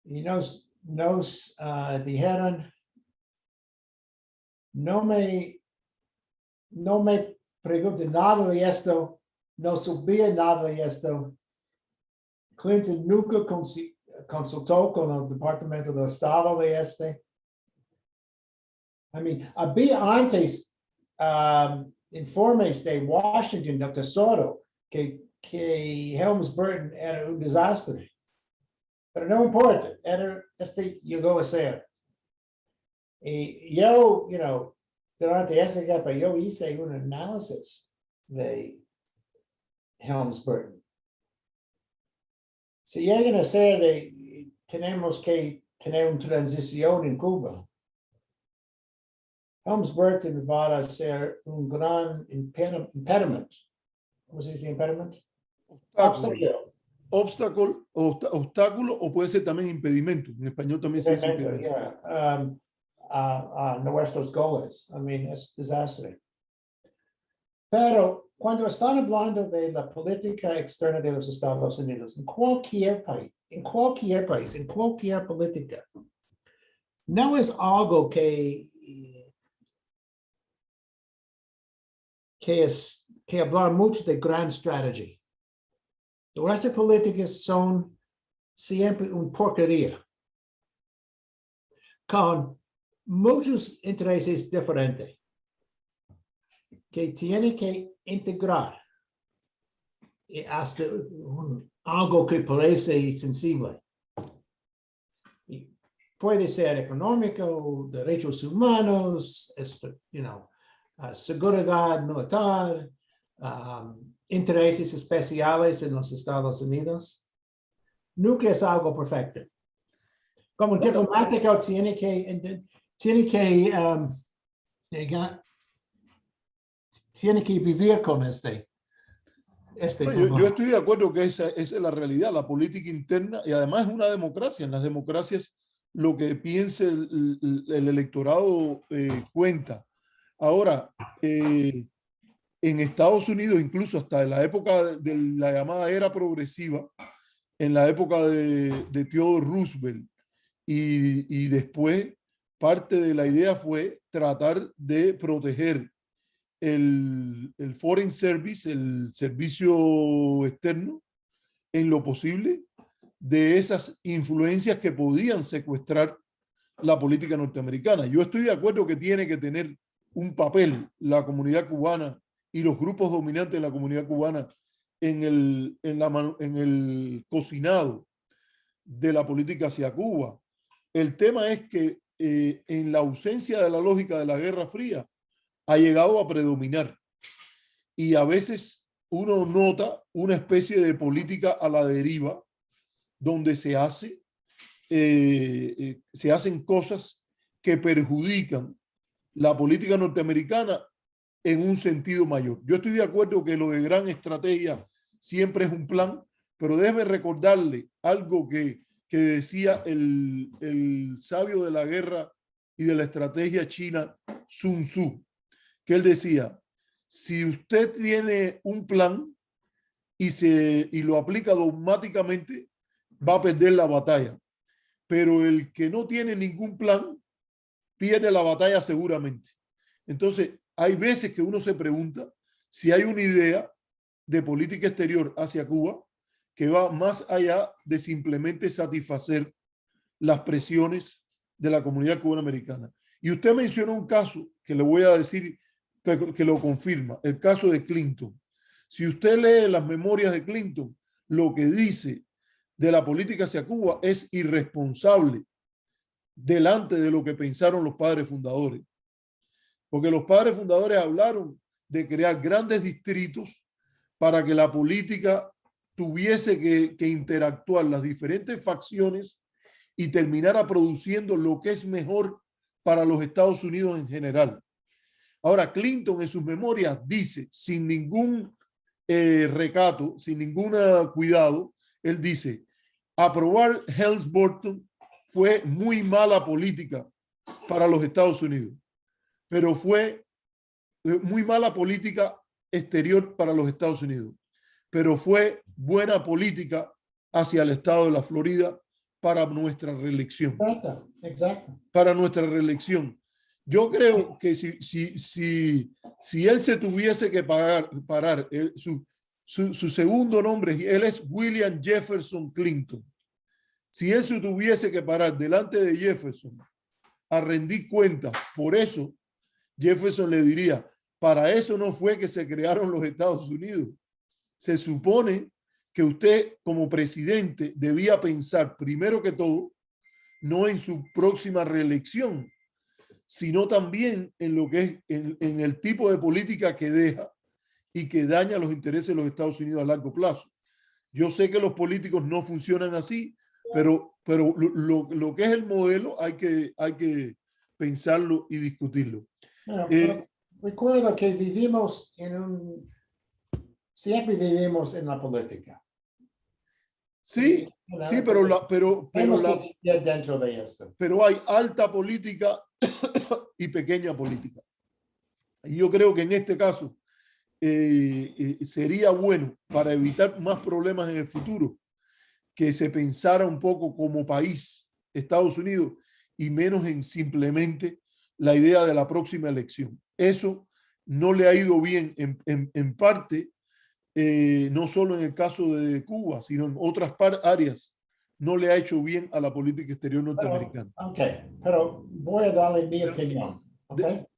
y nos dijeron, no me pregunte nada de esto, no sabía nada de esto. Clinton nunca consultó con el Departamento de Estado de había antes informes de Washington del Tesoro que Helms-Burton era un desastre. Pero no importa, llegó a ser. Y yo, durante esa etapa, yo hice un análisis de Helms-Burton. Si llegan a ser tenemos que tener una transición en Cuba. Helms-Burton va a ser un gran impediment. ¿Cómo se dice impediment? Obstáculo o puede ser también impedimento. En español también se dice impedimento. Yeah. Nuestros goles. Es desastre. Pero cuando están hablando de la política externa de los Estados Unidos, en cualquier país, en cualquier política, no es algo que hablar mucho de gran strategy. Nuestras políticas son siempre una porquería, con muchos intereses diferentes, que tiene que integrar hasta algo que parece sensible. Y puede ser económico, derechos humanos, seguridad militar, intereses especiales en los Estados Unidos. Nunca es algo perfecto. Como un diplomático tiene que vivir con este yo estoy de acuerdo que esa es la realidad, la política interna, y además es una democracia. En las democracias lo que piense el electorado cuenta. Ahora, en Estados Unidos, incluso hasta en la época de la llamada era progresiva, en la época de Theodore Roosevelt, y después parte de la idea fue tratar de proteger el Foreign Service, el servicio externo, en lo posible, de esas influencias que podían secuestrar la política norteamericana. Yo estoy de acuerdo que tiene que tener un papel la comunidad cubana y los grupos dominantes de la comunidad cubana en el cocinado de la política hacia Cuba. El tema es que en la ausencia de la lógica de la Guerra Fría ha llegado a predominar, y a veces uno nota una especie de política a la deriva donde se hacen cosas que perjudican la política norteamericana en un sentido mayor. Yo estoy de acuerdo que lo de gran estrategia siempre es un plan, pero déjeme recordarle algo que que decía el sabio de la guerra y de la estrategia china, Sun Tzu, que él decía, si usted tiene un plan y lo aplica dogmáticamente, va a perder la batalla. Pero el que no tiene ningún plan, pierde la batalla seguramente. Entonces, hay veces que uno se pregunta si hay una idea de política exterior hacia Cuba que va más allá de simplemente satisfacer las presiones de la comunidad cubanoamericana. Y usted mencionó un caso que le voy a decir que lo confirma, el caso de Clinton. Si usted lee las memorias de Clinton, lo que dice de la política hacia Cuba es irresponsable delante de lo que pensaron los padres fundadores. Porque los padres fundadores hablaron de crear grandes distritos para que la política tuviese que interactuar las diferentes facciones y terminara produciendo lo que es mejor para los Estados Unidos en general. Ahora, Clinton en sus memorias dice, sin ningún recato, sin ningún cuidado, él dice, aprobar Helms-Burton fue muy mala política para los Estados Unidos, pero fue muy mala política exterior para los Estados Unidos, pero fue buena política hacia el estado de la Florida para nuestra reelección. Exacto. Para nuestra reelección. Yo creo que si él se tuviese que parar su segundo nombre, él es William Jefferson Clinton. Si él se tuviese que parar delante de Jefferson a rendir cuentas, por eso Jefferson le diría, para eso no fue que se crearon los Estados Unidos. Se supone que usted como presidente debía pensar primero que todo no en su próxima reelección, sino también en lo que es en el tipo de política que deja y que daña los intereses de los Estados Unidos a largo plazo. Yo sé que los políticos no funcionan así, pero lo que es el modelo hay que pensarlo y discutirlo. Bueno, recuerda que siempre vivimos en la política. Sí, sí, pero dentro de esto. Pero hay alta política y pequeña política. Y yo creo que en este caso sería bueno para evitar más problemas en el futuro que se pensara un poco como país Estados Unidos y menos en simplemente la idea de la próxima elección. Eso no le ha ido bien en parte, no solo en el caso de Cuba, sino en otras áreas, no le ha hecho bien a la política exterior norteamericana. Pero voy a darle mi opinión.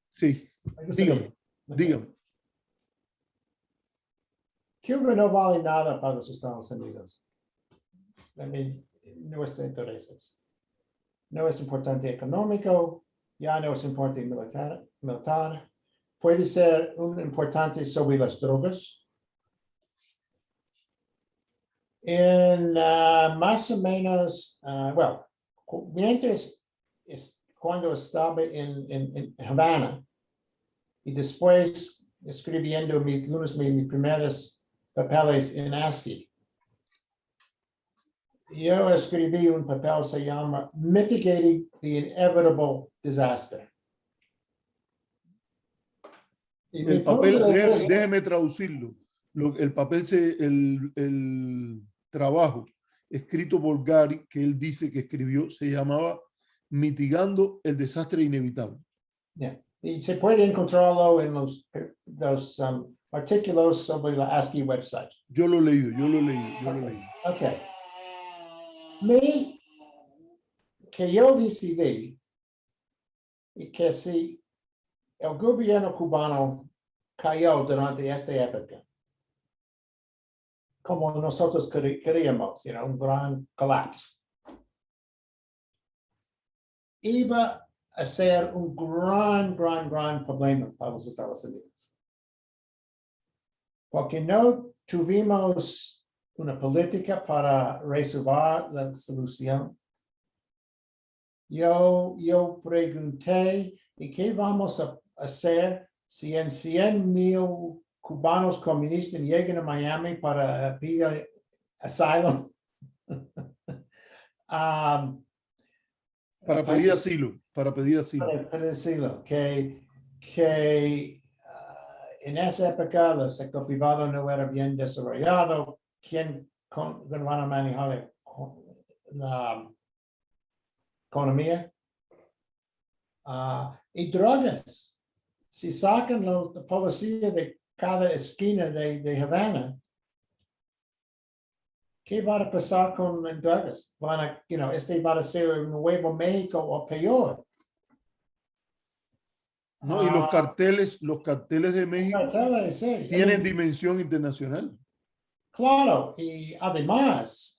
Sí, dígame. Cuba no vale nada para los Estados Unidos. Nuestros intereses. No es importante económico, ya no es importante militar. Puede ser un importante sobre las drogas. Más o menos, mientras cuando estaba en Havana y después escribiendo unos de mis primeros papeles en ASCII, yo escribí un papel se llama Mitigating the Inevitable Disaster. El papel, déjeme traducirlo. El trabajo escrito por Gary, que él dice que escribió, se llamaba Mitigando el Desastre Inevitable. Yeah. Y se puede encontrarlo en los artículos sobre la ASCII website. Yo lo he leído. Okay. Que yo decidí que si el gobierno cubano cayó durante esta época, como nosotros queríamos, un gran colapso, iba a ser un gran problema para los Estados Unidos. Porque no tuvimos una política para resolver la solución. Yo pregunté, ¿y qué vamos a hacer si en 100,000 cubanos comunistas llegan a Miami para pedir asilo? um, Para pedir asilo, para pedir asilo. para decirlo, que en esa época el sector privado no era bien desarrollado. ¿Quién van a manejar la economía? Y drogas. Si sacan la policía de cada esquina de Havana, ¿qué va a pasar con las drogas? Van a, va a ser un Nuevo México o peor. ¿No? Y los carteles de México Sí. tienen dimensión internacional. Claro, y además,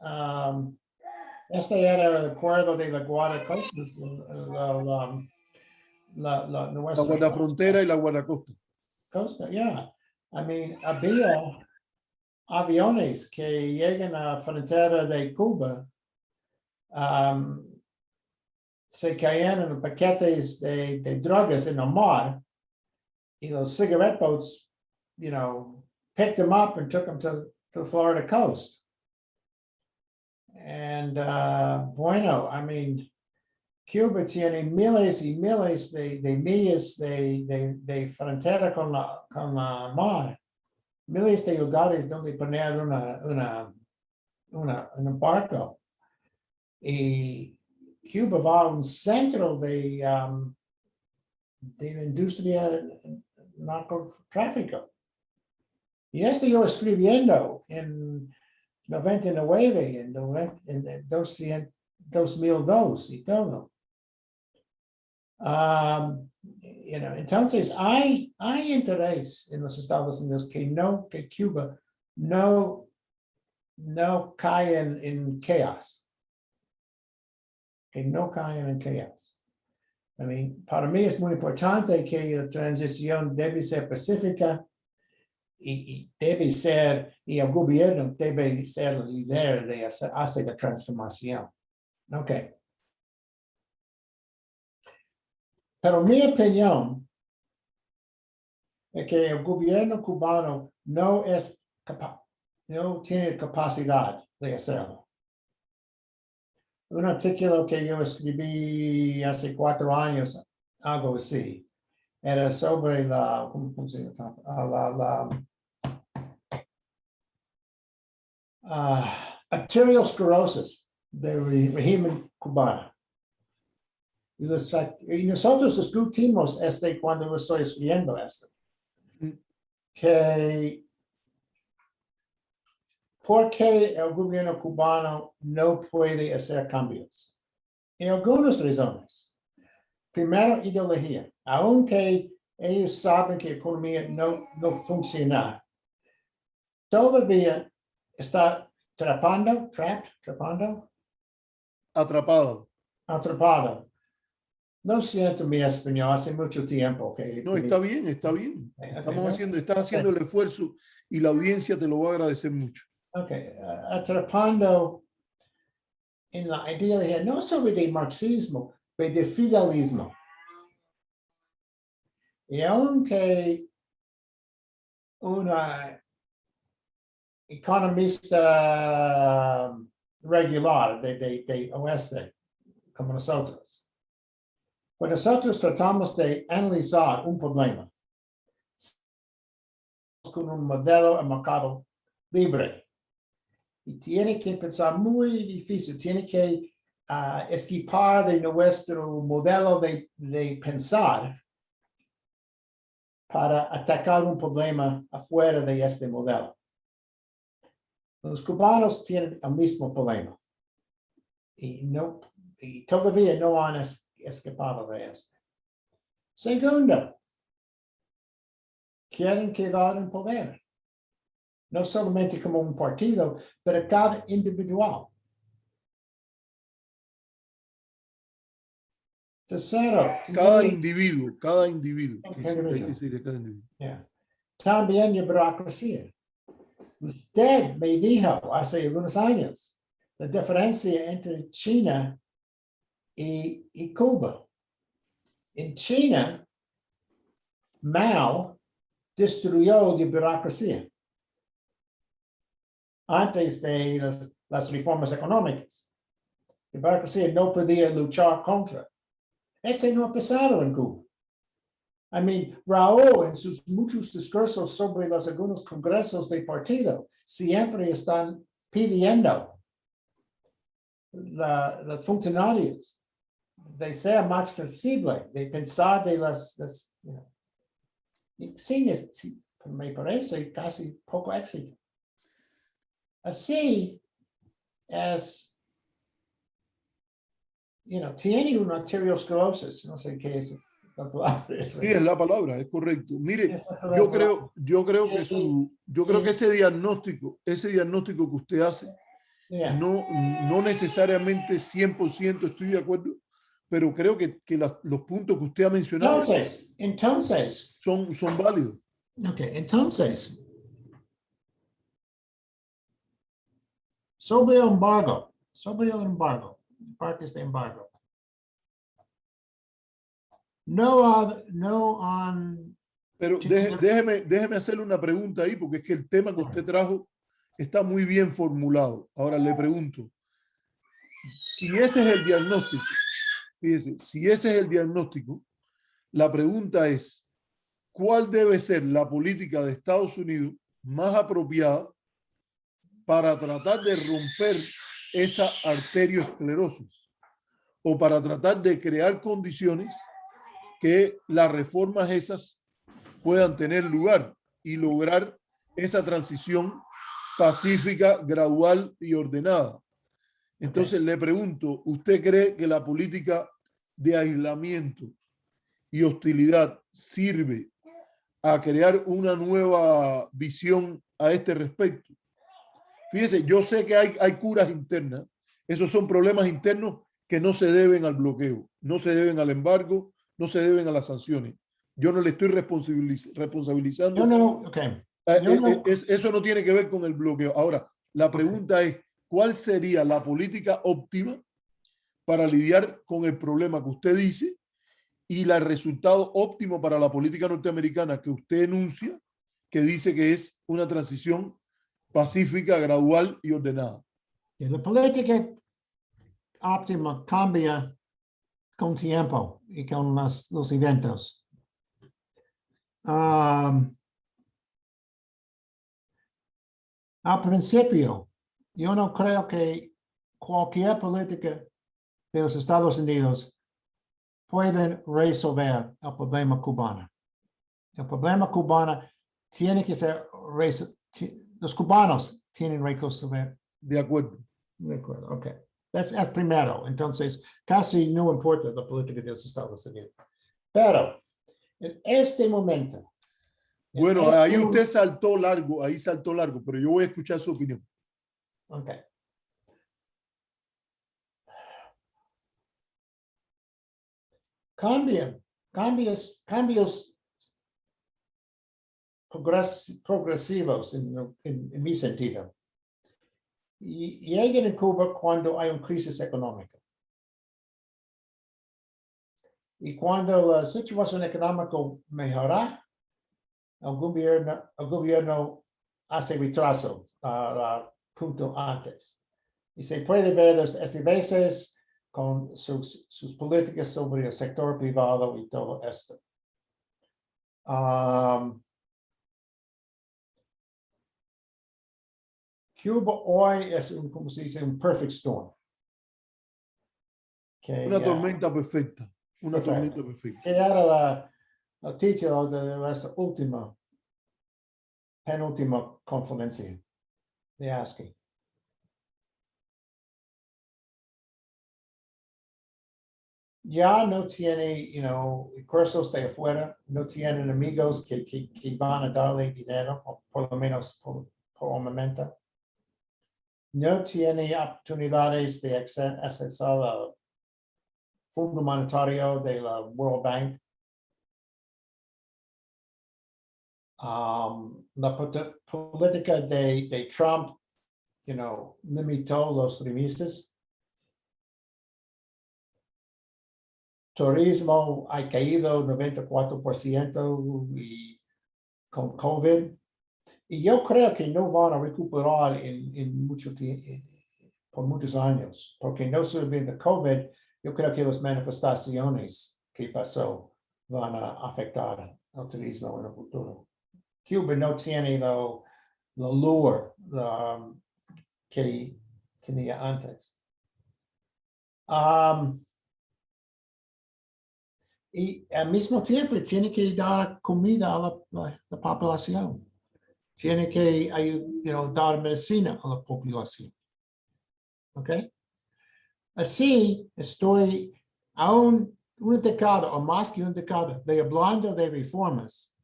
este era el acuerdo de la guardacosta, La nuestra guardafrontera y la guardacosta. costa, yeah. I mean, había aviones que llegan a la frontera de Cuba, se caían en paquetes de drogas en el mar, y los cigarette boats, picked them up and took them to the Florida coast. And bueno, I mean, Cuba tiene miles y miles de millas de frontera con la mar, miles de lugares donde poner un barco. Y Cuba va a un centro de la industria narcotráfico. Y yo escribiendo en 99, en 2002 y todo. Entonces hay interés en los Estados Unidos que Cuba no caiga en chaos. Que no caigan en chaos. I mean, para mí es muy importante que la transición debe ser pacífica y debe ser, y el gobierno debe ser el líder de hacer la transformación. Ok. Pero mi opinión es que el gobierno cubano no tiene capacidad de hacerlo. Un artículo que yo escribí hace 4 años, algo así, era sobre ¿cómo se llama? Arteriosclerosis del régimen cubano. Y nosotros discutimos cuando estoy escribiendo esto, que ¿por qué el gobierno cubano no puede hacer cambios? Hay algunas razones. Primero, ideología. Aunque ellos saben que la economía no funciona, todavía está atrapado. No siento mi español hace mucho tiempo. No, está bien. Estás haciendo el esfuerzo y la audiencia te lo va a agradecer mucho. Ok, atrapando en la ideología, no solo de marxismo, pero de fidelismo. Y aunque una economista regular de oeste, como nosotros, pues nosotros tratamos de analizar un problema con un modelo de mercado libre. Y tiene que pensar muy difícil, tiene que escapar de nuestro modelo de pensar para atacar un problema afuera de este modelo. Los cubanos tienen el mismo problema y todavía no han escapado de esto. Segundo, quieren quedar en poder. No solamente como un partido, pero cada individual. Tercero, cada individuo. Yeah. También la burocracia. Usted me dijo hace algunos años la diferencia entre China y Cuba. En China, Mao destruyó la burocracia antes de las reformas económicas. que Barcasilla no podía luchar contra. Ese no ha pasado en Cuba. I mean, Raúl en sus muchos discursos sobre los algunos congresos de partido siempre están pidiendo los funcionarios de ser más flexible, de pensar de las you know, sí, me parece casi poco éxito. Así es, tiene una arteriosclerosis, no sé qué es la palabra. Sí, es la palabra, es correcto. Mire, yo creo que ese diagnóstico que usted hace, Yeah. no necesariamente 100% estoy de acuerdo, pero creo que los puntos que usted ha mencionado Entonces, son válidos. okay, entonces, sobre el embargo, partes de embargo. No han. Pero déjeme hacerle una pregunta ahí, porque es que el tema que usted trajo está muy bien formulado. Ahora le pregunto, si ese es el diagnóstico, fíjese, si ese es el diagnóstico, la pregunta es, ¿cuál debe ser la política de Estados Unidos más apropiada para tratar de romper esa arteriosclerosis o para tratar de crear condiciones que las reformas esas puedan tener lugar y lograr esa transición pacífica, gradual y ordenada? Entonces le pregunto, ¿usted cree que la política de aislamiento y hostilidad sirve a crear una nueva visión a este respecto? Fíjese, yo sé que hay curas internas, esos son problemas internos que no se deben al bloqueo, no se deben al embargo, no se deben a las sanciones. Yo no le estoy responsabilizando. Eso no tiene que ver con el bloqueo. Ahora, la pregunta es, ¿cuál sería la política óptima para lidiar con el problema que usted dice y el resultado óptimo para la política norteamericana que usted enuncia, que dice que es una transición pacífica, gradual y ordenada? La política óptima cambia con tiempo y con los eventos. Al principio, yo no creo que cualquier política de los Estados Unidos pueden resolver el problema cubano. El problema cubano tiene que ser los cubanos tienen que resolver. De acuerdo. De acuerdo, ok. Es primero. Entonces, casi no importa la política de los Estados Unidos. Pero, en este momento. Bueno, ahí usted saltó largo, pero yo voy a escuchar su opinión. Ok. Cambios progresivos en mi sentido. Y llegan en Cuba cuando hay una crisis económica. Y cuando la situación económica mejora, el gobierno hace retraso al punto antes. Y se puede ver estas veces con sus políticas sobre el sector privado y todo esto. Cuba hoy es como se dice, un perfect storm. Una tormenta perfecta. Una tormenta perfecta. Que era el título de nuestra penúltima conferencia de ASCII. Ya no tiene, cursos de afuera, no tienen amigos que van a darle dinero, o por lo menos por un momento. No tiene oportunidades de accesar al Fondo Monetario de la World Bank. La política de Trump, limitó los remises. Turismo ha caído 94% y con COVID. Y yo creo que no van a recuperar en mucho tiempo, por muchos años, porque no solo de COVID, yo creo que las manifestaciones que pasó van a afectar al turismo en el futuro. Cuba no tiene lo lure que tenía antes. Y al mismo tiempo tiene que dar comida a la población. Tiene que dar medicina a la población. ¿Ok? Así estoy a una década o más que una década de hablando de reformas.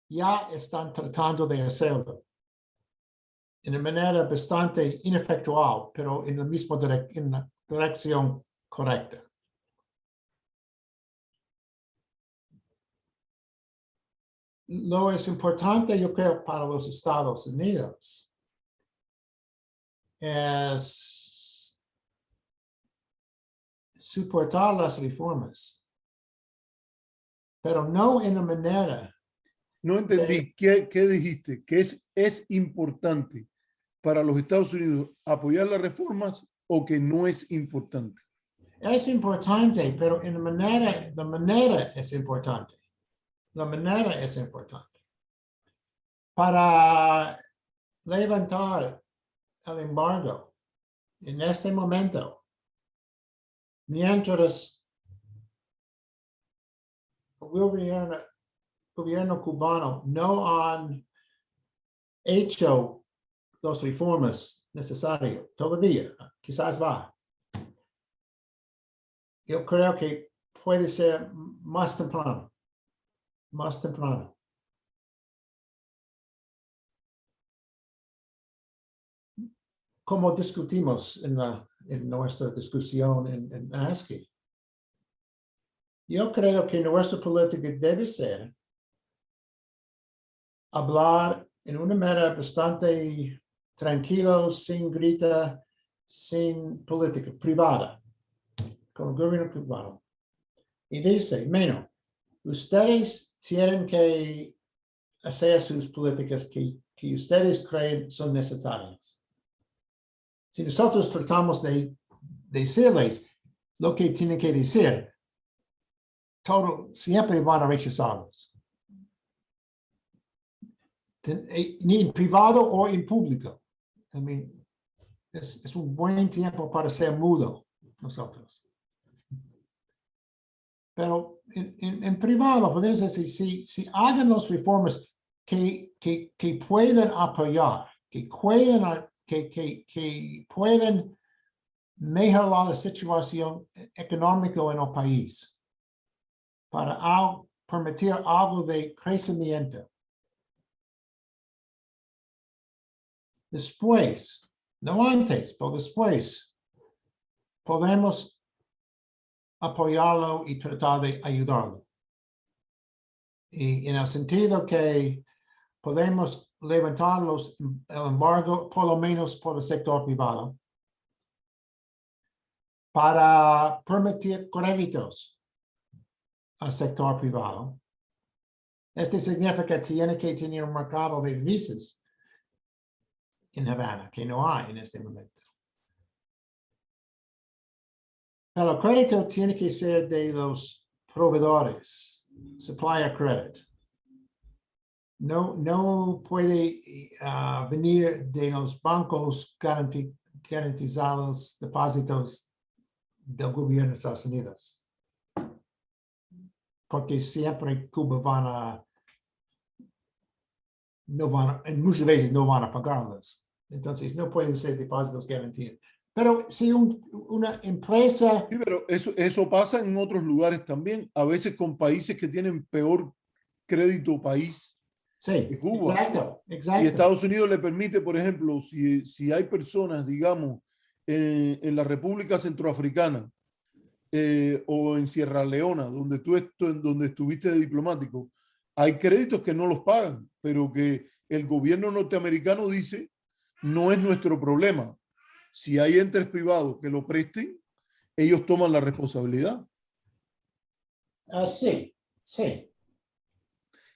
Ya están tratando de hacerlo de una manera bastante inefectual, pero en la dirección correcta. Lo es importante, yo creo, para los Estados Unidos es soportar las reformas, pero no en la manera. No entendí. ¿Qué dijiste? ¿Que es importante para los Estados Unidos apoyar las reformas o que no es importante? Es importante, pero en la manera es importante. La manera es importante. Para levantar el embargo en este momento, mientras el gobierno cubano no han hecho las reformas necesarias todavía, quizás va. Yo creo que puede ser más temprano. Más temprano. Como discutimos en nuestra discusión en ASCII. Yo creo que nuestra política debe ser hablar en una manera bastante tranquilo, sin grita, sin política privada, con el gobierno cubano. Y dice, menos, ustedes tienen que hacer sus políticas que ustedes creen son necesarias. Si nosotros tratamos de decirles lo que tienen que decir, todo siempre van a rechazarlos. Ni en privado o en público. I mean, es un buen tiempo para ser mudo nosotros. Pero en privado, podemos decir, si hagan las reformas que pueden apoyar, que pueden mejorar la situación económica en el país para permitir algo de crecimiento. Después, no antes, pero después, podemos apoyarlo y tratar de ayudarlo. Y en el sentido que podemos levantar el embargo, por lo menos por el sector privado, para permitir créditos al sector privado. Esto significa que tiene que tener un mercado de divisas en Havana, que no hay en este momento. Pero el crédito tiene que ser de los proveedores, supplier credit. No puede venir de los bancos garantizados depósitos del gobierno de Estados Unidos. Porque siempre Cuba muchas veces no van a pagarlos. Entonces no pueden ser depósitos garantidos. Pero si una empresa... Sí, pero eso pasa en otros lugares también, a veces con países que tienen peor crédito país Sí, que Cuba. exacto. Y Estados Unidos le permite, por ejemplo, si hay personas, digamos, en la República Centroafricana o en Sierra Leona, donde estuviste de diplomático, hay créditos que no los pagan, pero que el gobierno norteamericano dice, no es nuestro problema. Si hay entes privados que lo presten, ellos toman la responsabilidad. Sí, sí.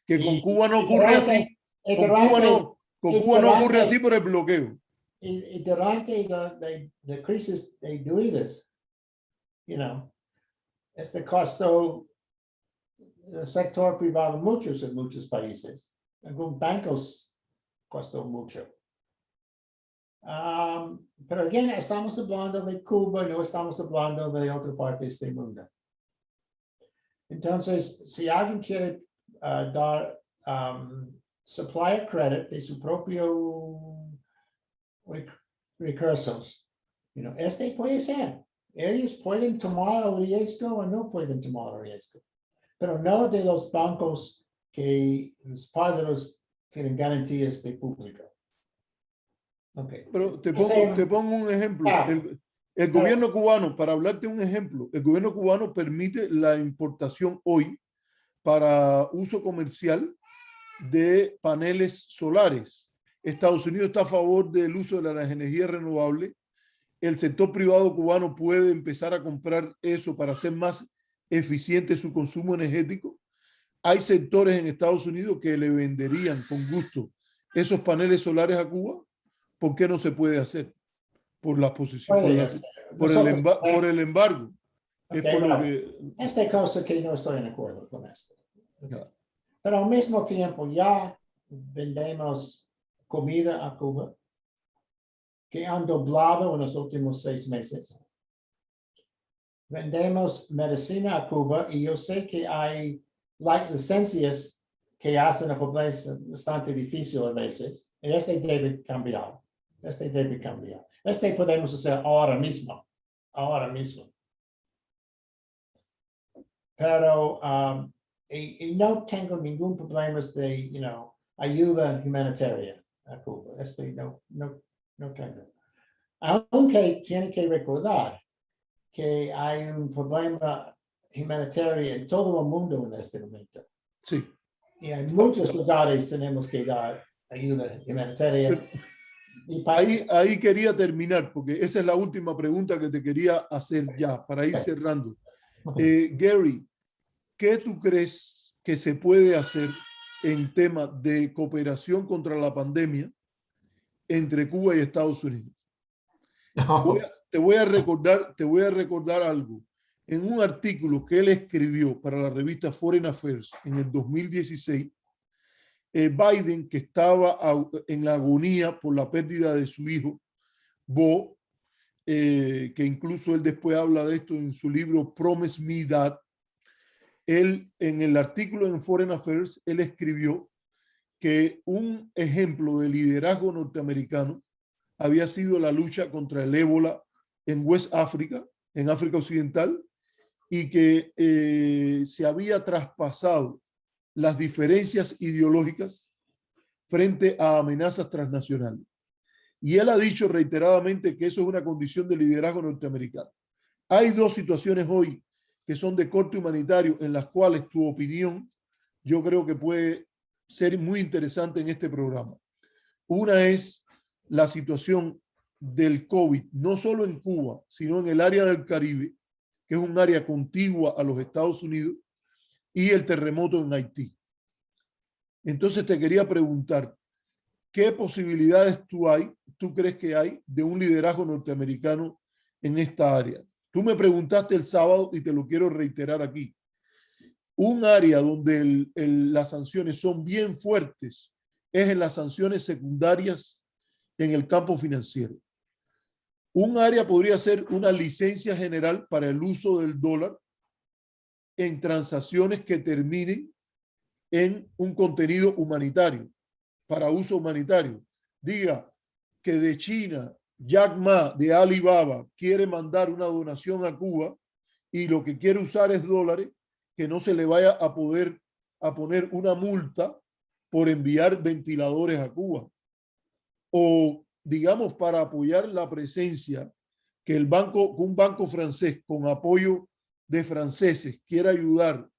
Que con Cuba no ocurre así. Con Cuba no ocurre así por el bloqueo. y durante la crisis de divisas, costó el sector privado muchos en muchos países. Algunos bancos costó mucho. Pero again, estamos hablando de Cuba, no estamos hablando de otras partes del mundo. Entonces, si alguien quiere dar supplier credit de su propio recursos, puede ser. Ellos pueden tomar el riesgo o no pueden tomar el riesgo, pero no de los bancos que los padres tienen garantías de público. Okay. Pero te pongo un ejemplo. El gobierno cubano, para hablarte un ejemplo, el gobierno cubano permite la importación hoy para uso comercial de paneles solares. Estados Unidos está a favor del uso de la energía renovable. El sector privado cubano puede empezar a comprar eso para hacer más eficiente su consumo energético. Hay sectores en Estados Unidos que le venderían con gusto esos paneles solares a Cuba. ¿Por qué no se puede hacer? Por la posición, por el embargo. Okay, es por no, lo que... Esta cosa que no estoy de acuerdo con esto. Okay. Pero al mismo tiempo ya vendemos comida a Cuba que han doblado en los últimos 6 meses. Vendemos medicina a Cuba y yo sé que hay licencias que hacen la pobreza bastante difícil a veces. Y debe cambiar. Debe cambiar. Podemos hacer ahora mismo. Pero y no tengo ningún problema de, ayuda humanitaria a Cuba. No tengo. Aunque tiene que recordar que hay un problema humanitario en todo el mundo en este momento. Sí. Y en muchos lugares tenemos que dar ayuda humanitaria. Ahí quería terminar, porque esa es la última pregunta que te quería hacer ya, para ir cerrando. Gary, ¿qué tú crees que se puede hacer en tema de cooperación contra la pandemia entre Cuba y Estados Unidos? No. Te voy a recordar algo. En un artículo que él escribió para la revista Foreign Affairs en el 2016, Biden, que estaba en la agonía por la pérdida de su hijo, Bo, que incluso él después habla de esto en su libro Promise Me That, él en el artículo en Foreign Affairs, él escribió que un ejemplo de liderazgo norteamericano había sido la lucha contra el ébola en West África, en África Occidental, y que se había traspasado las diferencias ideológicas frente a amenazas transnacionales. Y él ha dicho reiteradamente que eso es una condición de liderazgo norteamericano. Hay 2 situaciones hoy que son de corte humanitario en las cuales tu opinión yo creo que puede ser muy interesante en este programa. Una es la situación del COVID, no solo en Cuba, sino en el área del Caribe, que es un área contigua a los Estados Unidos, y el terremoto en Haití. Entonces te quería preguntar, ¿qué posibilidades tú crees que hay de un liderazgo norteamericano en esta área? Tú me preguntaste el sábado y te lo quiero reiterar aquí. Un área donde las sanciones son bien fuertes es en las sanciones secundarias en el campo financiero. Un área podría ser una licencia general para el uso del dólar en transacciones que terminen en un contenido humanitario, para uso humanitario. Diga que de China, Jack Ma de Alibaba quiere mandar una donación a Cuba y lo que quiere usar es dólares, que no se le vaya a poder a poner una multa por enviar ventiladores a Cuba. O digamos para apoyar la presencia que un banco francés con apoyo de franceses quiera ayudar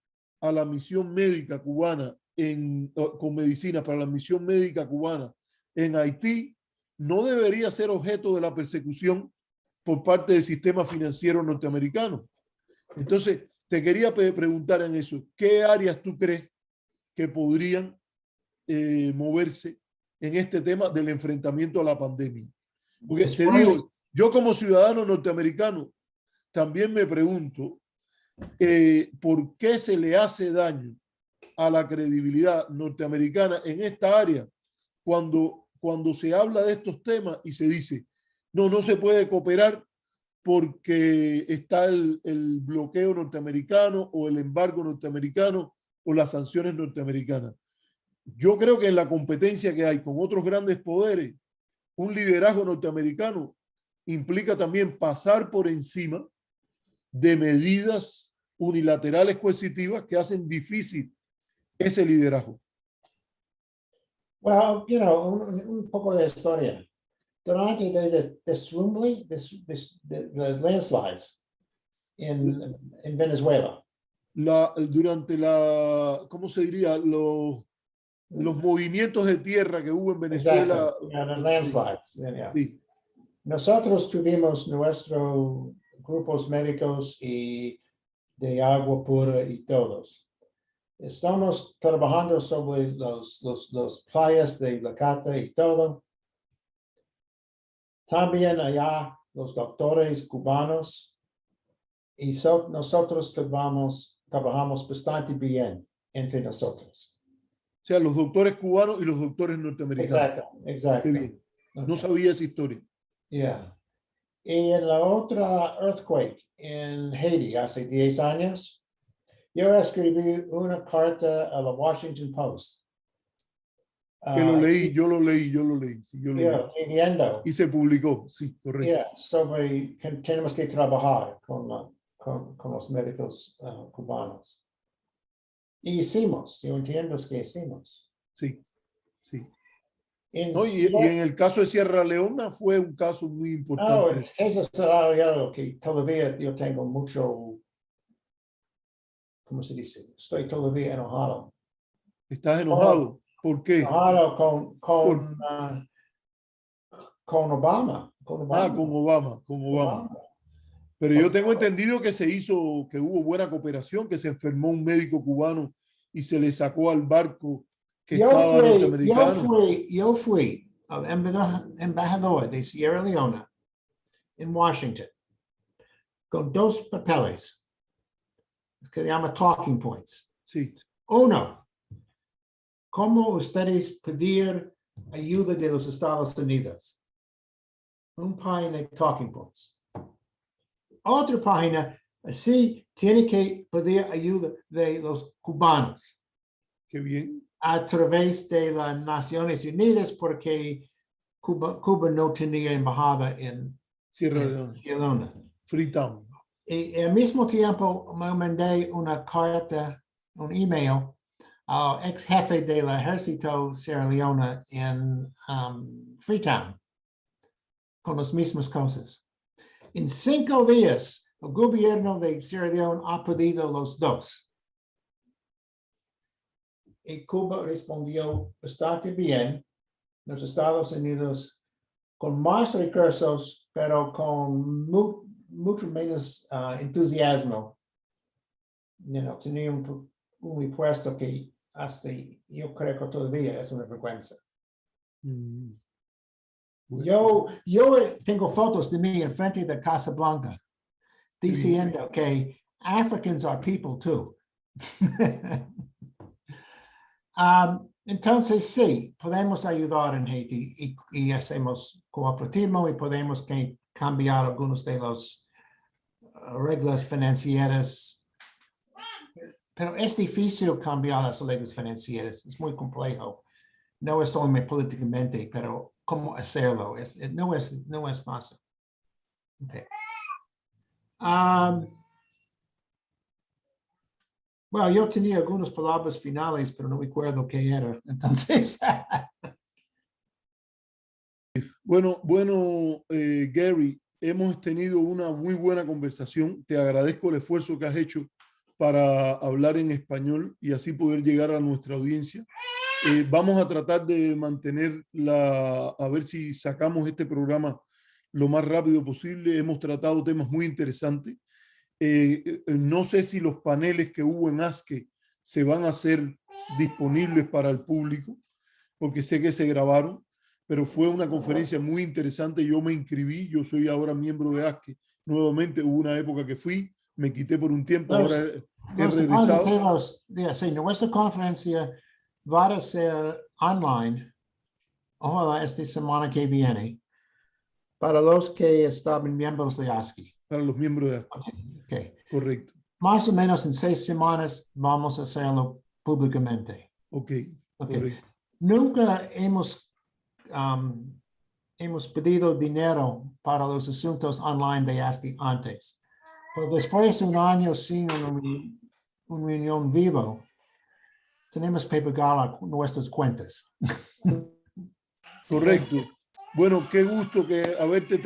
a la misión médica cubana con medicina para la misión médica cubana en Haití, no debería ser objeto de la persecución por parte del sistema financiero norteamericano. Entonces, te quería preguntar en eso, ¿qué áreas tú crees que podrían moverse en este tema del enfrentamiento a la pandemia? Porque te Después- digo, yo como ciudadano norteamericano también me pregunto por qué se le hace daño a la credibilidad norteamericana en esta área cuando se habla de estos temas y se dice, no se puede cooperar porque está el bloqueo norteamericano o el embargo norteamericano o las sanciones norteamericanas. Yo creo que en la competencia que hay con otros grandes poderes, un liderazgo norteamericano implica también pasar por encima de medidas unilaterales coercitivas que hacen difícil ese liderazgo. Well, you know, un poco de historia. Durante the landslides in Venezuela. Durante ¿cómo se diría? Los movimientos de tierra que hubo en Venezuela. Exacto, yeah, the landslides. Yeah. Sí, Nosotros tuvimos nuestros grupos médicos y de agua pura y todos. Estamos trabajando sobre los playas de La Cata y todo. También allá los doctores cubanos y nosotros trabajamos bastante bien entre nosotros. o sea, los doctores cubanos y los doctores norteamericanos. Qué Exacto. bien. No Okay. sabía esa historia. Yeah. Y en la otra earthquake en Haití hace 10 años, yo escribí una carta a la Washington Post. Que lo leí, yo lo leí. Sí, yo lo leí. Pidiendo, Y se publicó, sí, correcto. sobre que tenemos que trabajar con los médicos cubanos. Y hicimos, yo entiendo que hicimos. Sí, sí. En No, y en el caso de Sierra Leona fue un caso muy importante. eso será algo que todavía yo tengo mucho, ¿cómo se dice? Estoy todavía enojado. ¿Estás enojado? ¿Por qué? Enojado con Obama. Con Obama. Pero yo tengo entendido que que hubo buena cooperación, que se enfermó un médico cubano y se le sacó al barco que estaba norteamericano. Yo fui al embajador de Sierra Leona en Washington con 2 papeles que se llama talking points. Sí. Uno, ¿cómo ustedes pedir ayuda de los Estados Unidos? Un página de talking points. Otra página, así tiene que pedir ayuda de los cubanos. Qué bien. A través de las Naciones Unidas porque Cuba no tenía embajada en Sierra Leona. Freetown. Y al mismo tiempo me mandé una carta, un email al ex jefe del ejército Sierra Leona en Freetown con las mismas cosas. En 5 días, el gobierno de Sierra Leona ha pedido los 2. Y Cuba respondió bastante bien. Los Estados Unidos con más recursos, pero con mucho menos entusiasmo. Tenía un impuesto que hasta yo creo que todavía es una vergüenza. Yo tengo fotos de mí en frente de Casa Blanca diciendo que Africans are people too. Entonces, sí, podemos ayudar en Haití y hacemos cooperativo y podemos cambiar algunas de las reglas financieras. Pero es difícil cambiar las reglas financieras, es muy complejo. No es solamente políticamente, pero cómo hacerlo, no es fácil. Okay. Bueno, yo tenía algunas palabras finales, pero no recuerdo qué era. Entonces. Bueno, Gary, hemos tenido una muy buena conversación. Te agradezco el esfuerzo que has hecho para hablar en español y así poder llegar a nuestra audiencia. Vamos a tratar de a ver si sacamos este programa lo más rápido posible. Hemos tratado temas muy interesantes. No sé si los paneles que hubo en ASCE se van a hacer disponibles para el público, porque sé que se grabaron, pero fue una conferencia muy interesante. Yo me inscribí, yo soy ahora miembro de ASCE. Nuevamente hubo una época que fui, me quité por un tiempo, ahora he regresado. Sí, nuestra conferencia va a ser online, ojalá esta semana que viene, para los que estaban miembros de ASCII. Para los miembros de ASCE. Okay. Correcto. Más o menos en 6 semanas vamos a hacerlo públicamente. Okay. Correcto. Nunca hemos pedido dinero para los asuntos online de ASCII antes. Pero después de un año sin una reunión vivo, tenemos que pagar nuestras cuentas. Correcto. Bueno, qué gusto haberte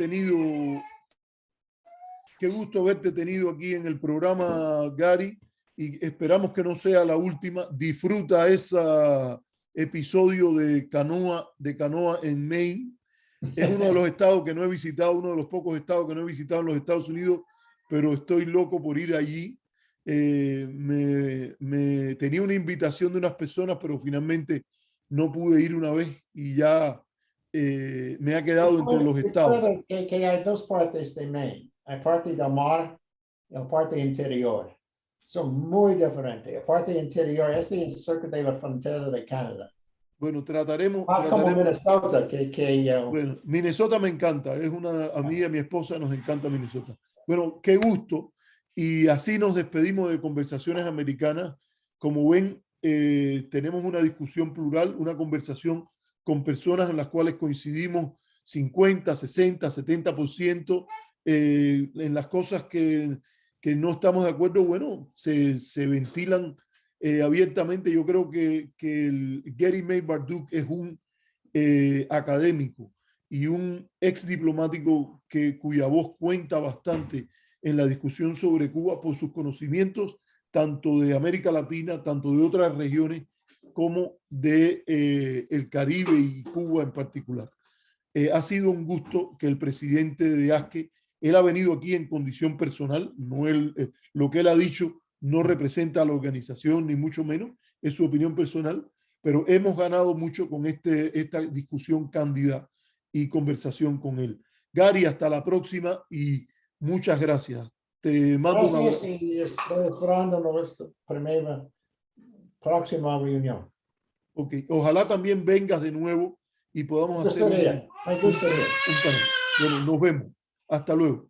tenido aquí en el programa, Gary, y esperamos que no sea la última. Disfruta ese episodio de canoa en Maine. Es uno de los estados que no he visitado, uno de los pocos estados que no he visitado en los Estados Unidos, pero estoy loco por ir allí. Me tenía una invitación de unas personas, pero finalmente no pude ir una vez y ya me ha quedado entre los estados. Que hay dos partes de Maine. Hay parte del mar y la parte interior. Son muy diferentes. La parte interior, es cerca de la frontera de Canadá. Bueno, trataremos. Más como Minnesota Bueno, Minnesota me encanta. A mí y a mi esposa nos encanta Minnesota. Bueno, qué gusto. Y así nos despedimos de Conversaciones Americanas. Como ven, tenemos una discusión plural, una conversación con personas en las cuales coincidimos 50, 60, 70%. En las cosas que no estamos de acuerdo, bueno, se ventilan abiertamente. Yo creo que el Gary May Barduk es un académico y un ex diplomático cuya voz cuenta bastante en la discusión sobre Cuba por sus conocimientos tanto de América Latina, tanto de otras regiones, como de el Caribe y Cuba en particular. Ha sido un gusto que el presidente de ASCE, él ha venido aquí en condición personal, no lo que él ha dicho no representa a la organización, ni mucho menos, es su opinión personal, pero hemos ganado mucho con esta discusión cándida y conversación con él. Gary, hasta la próxima y muchas gracias. Te mando un abrazo. Y estoy esperando nuestra próxima reunión. Ok, ojalá también vengas de nuevo y podamos hacer un panel. Bueno, nos vemos. Hasta luego.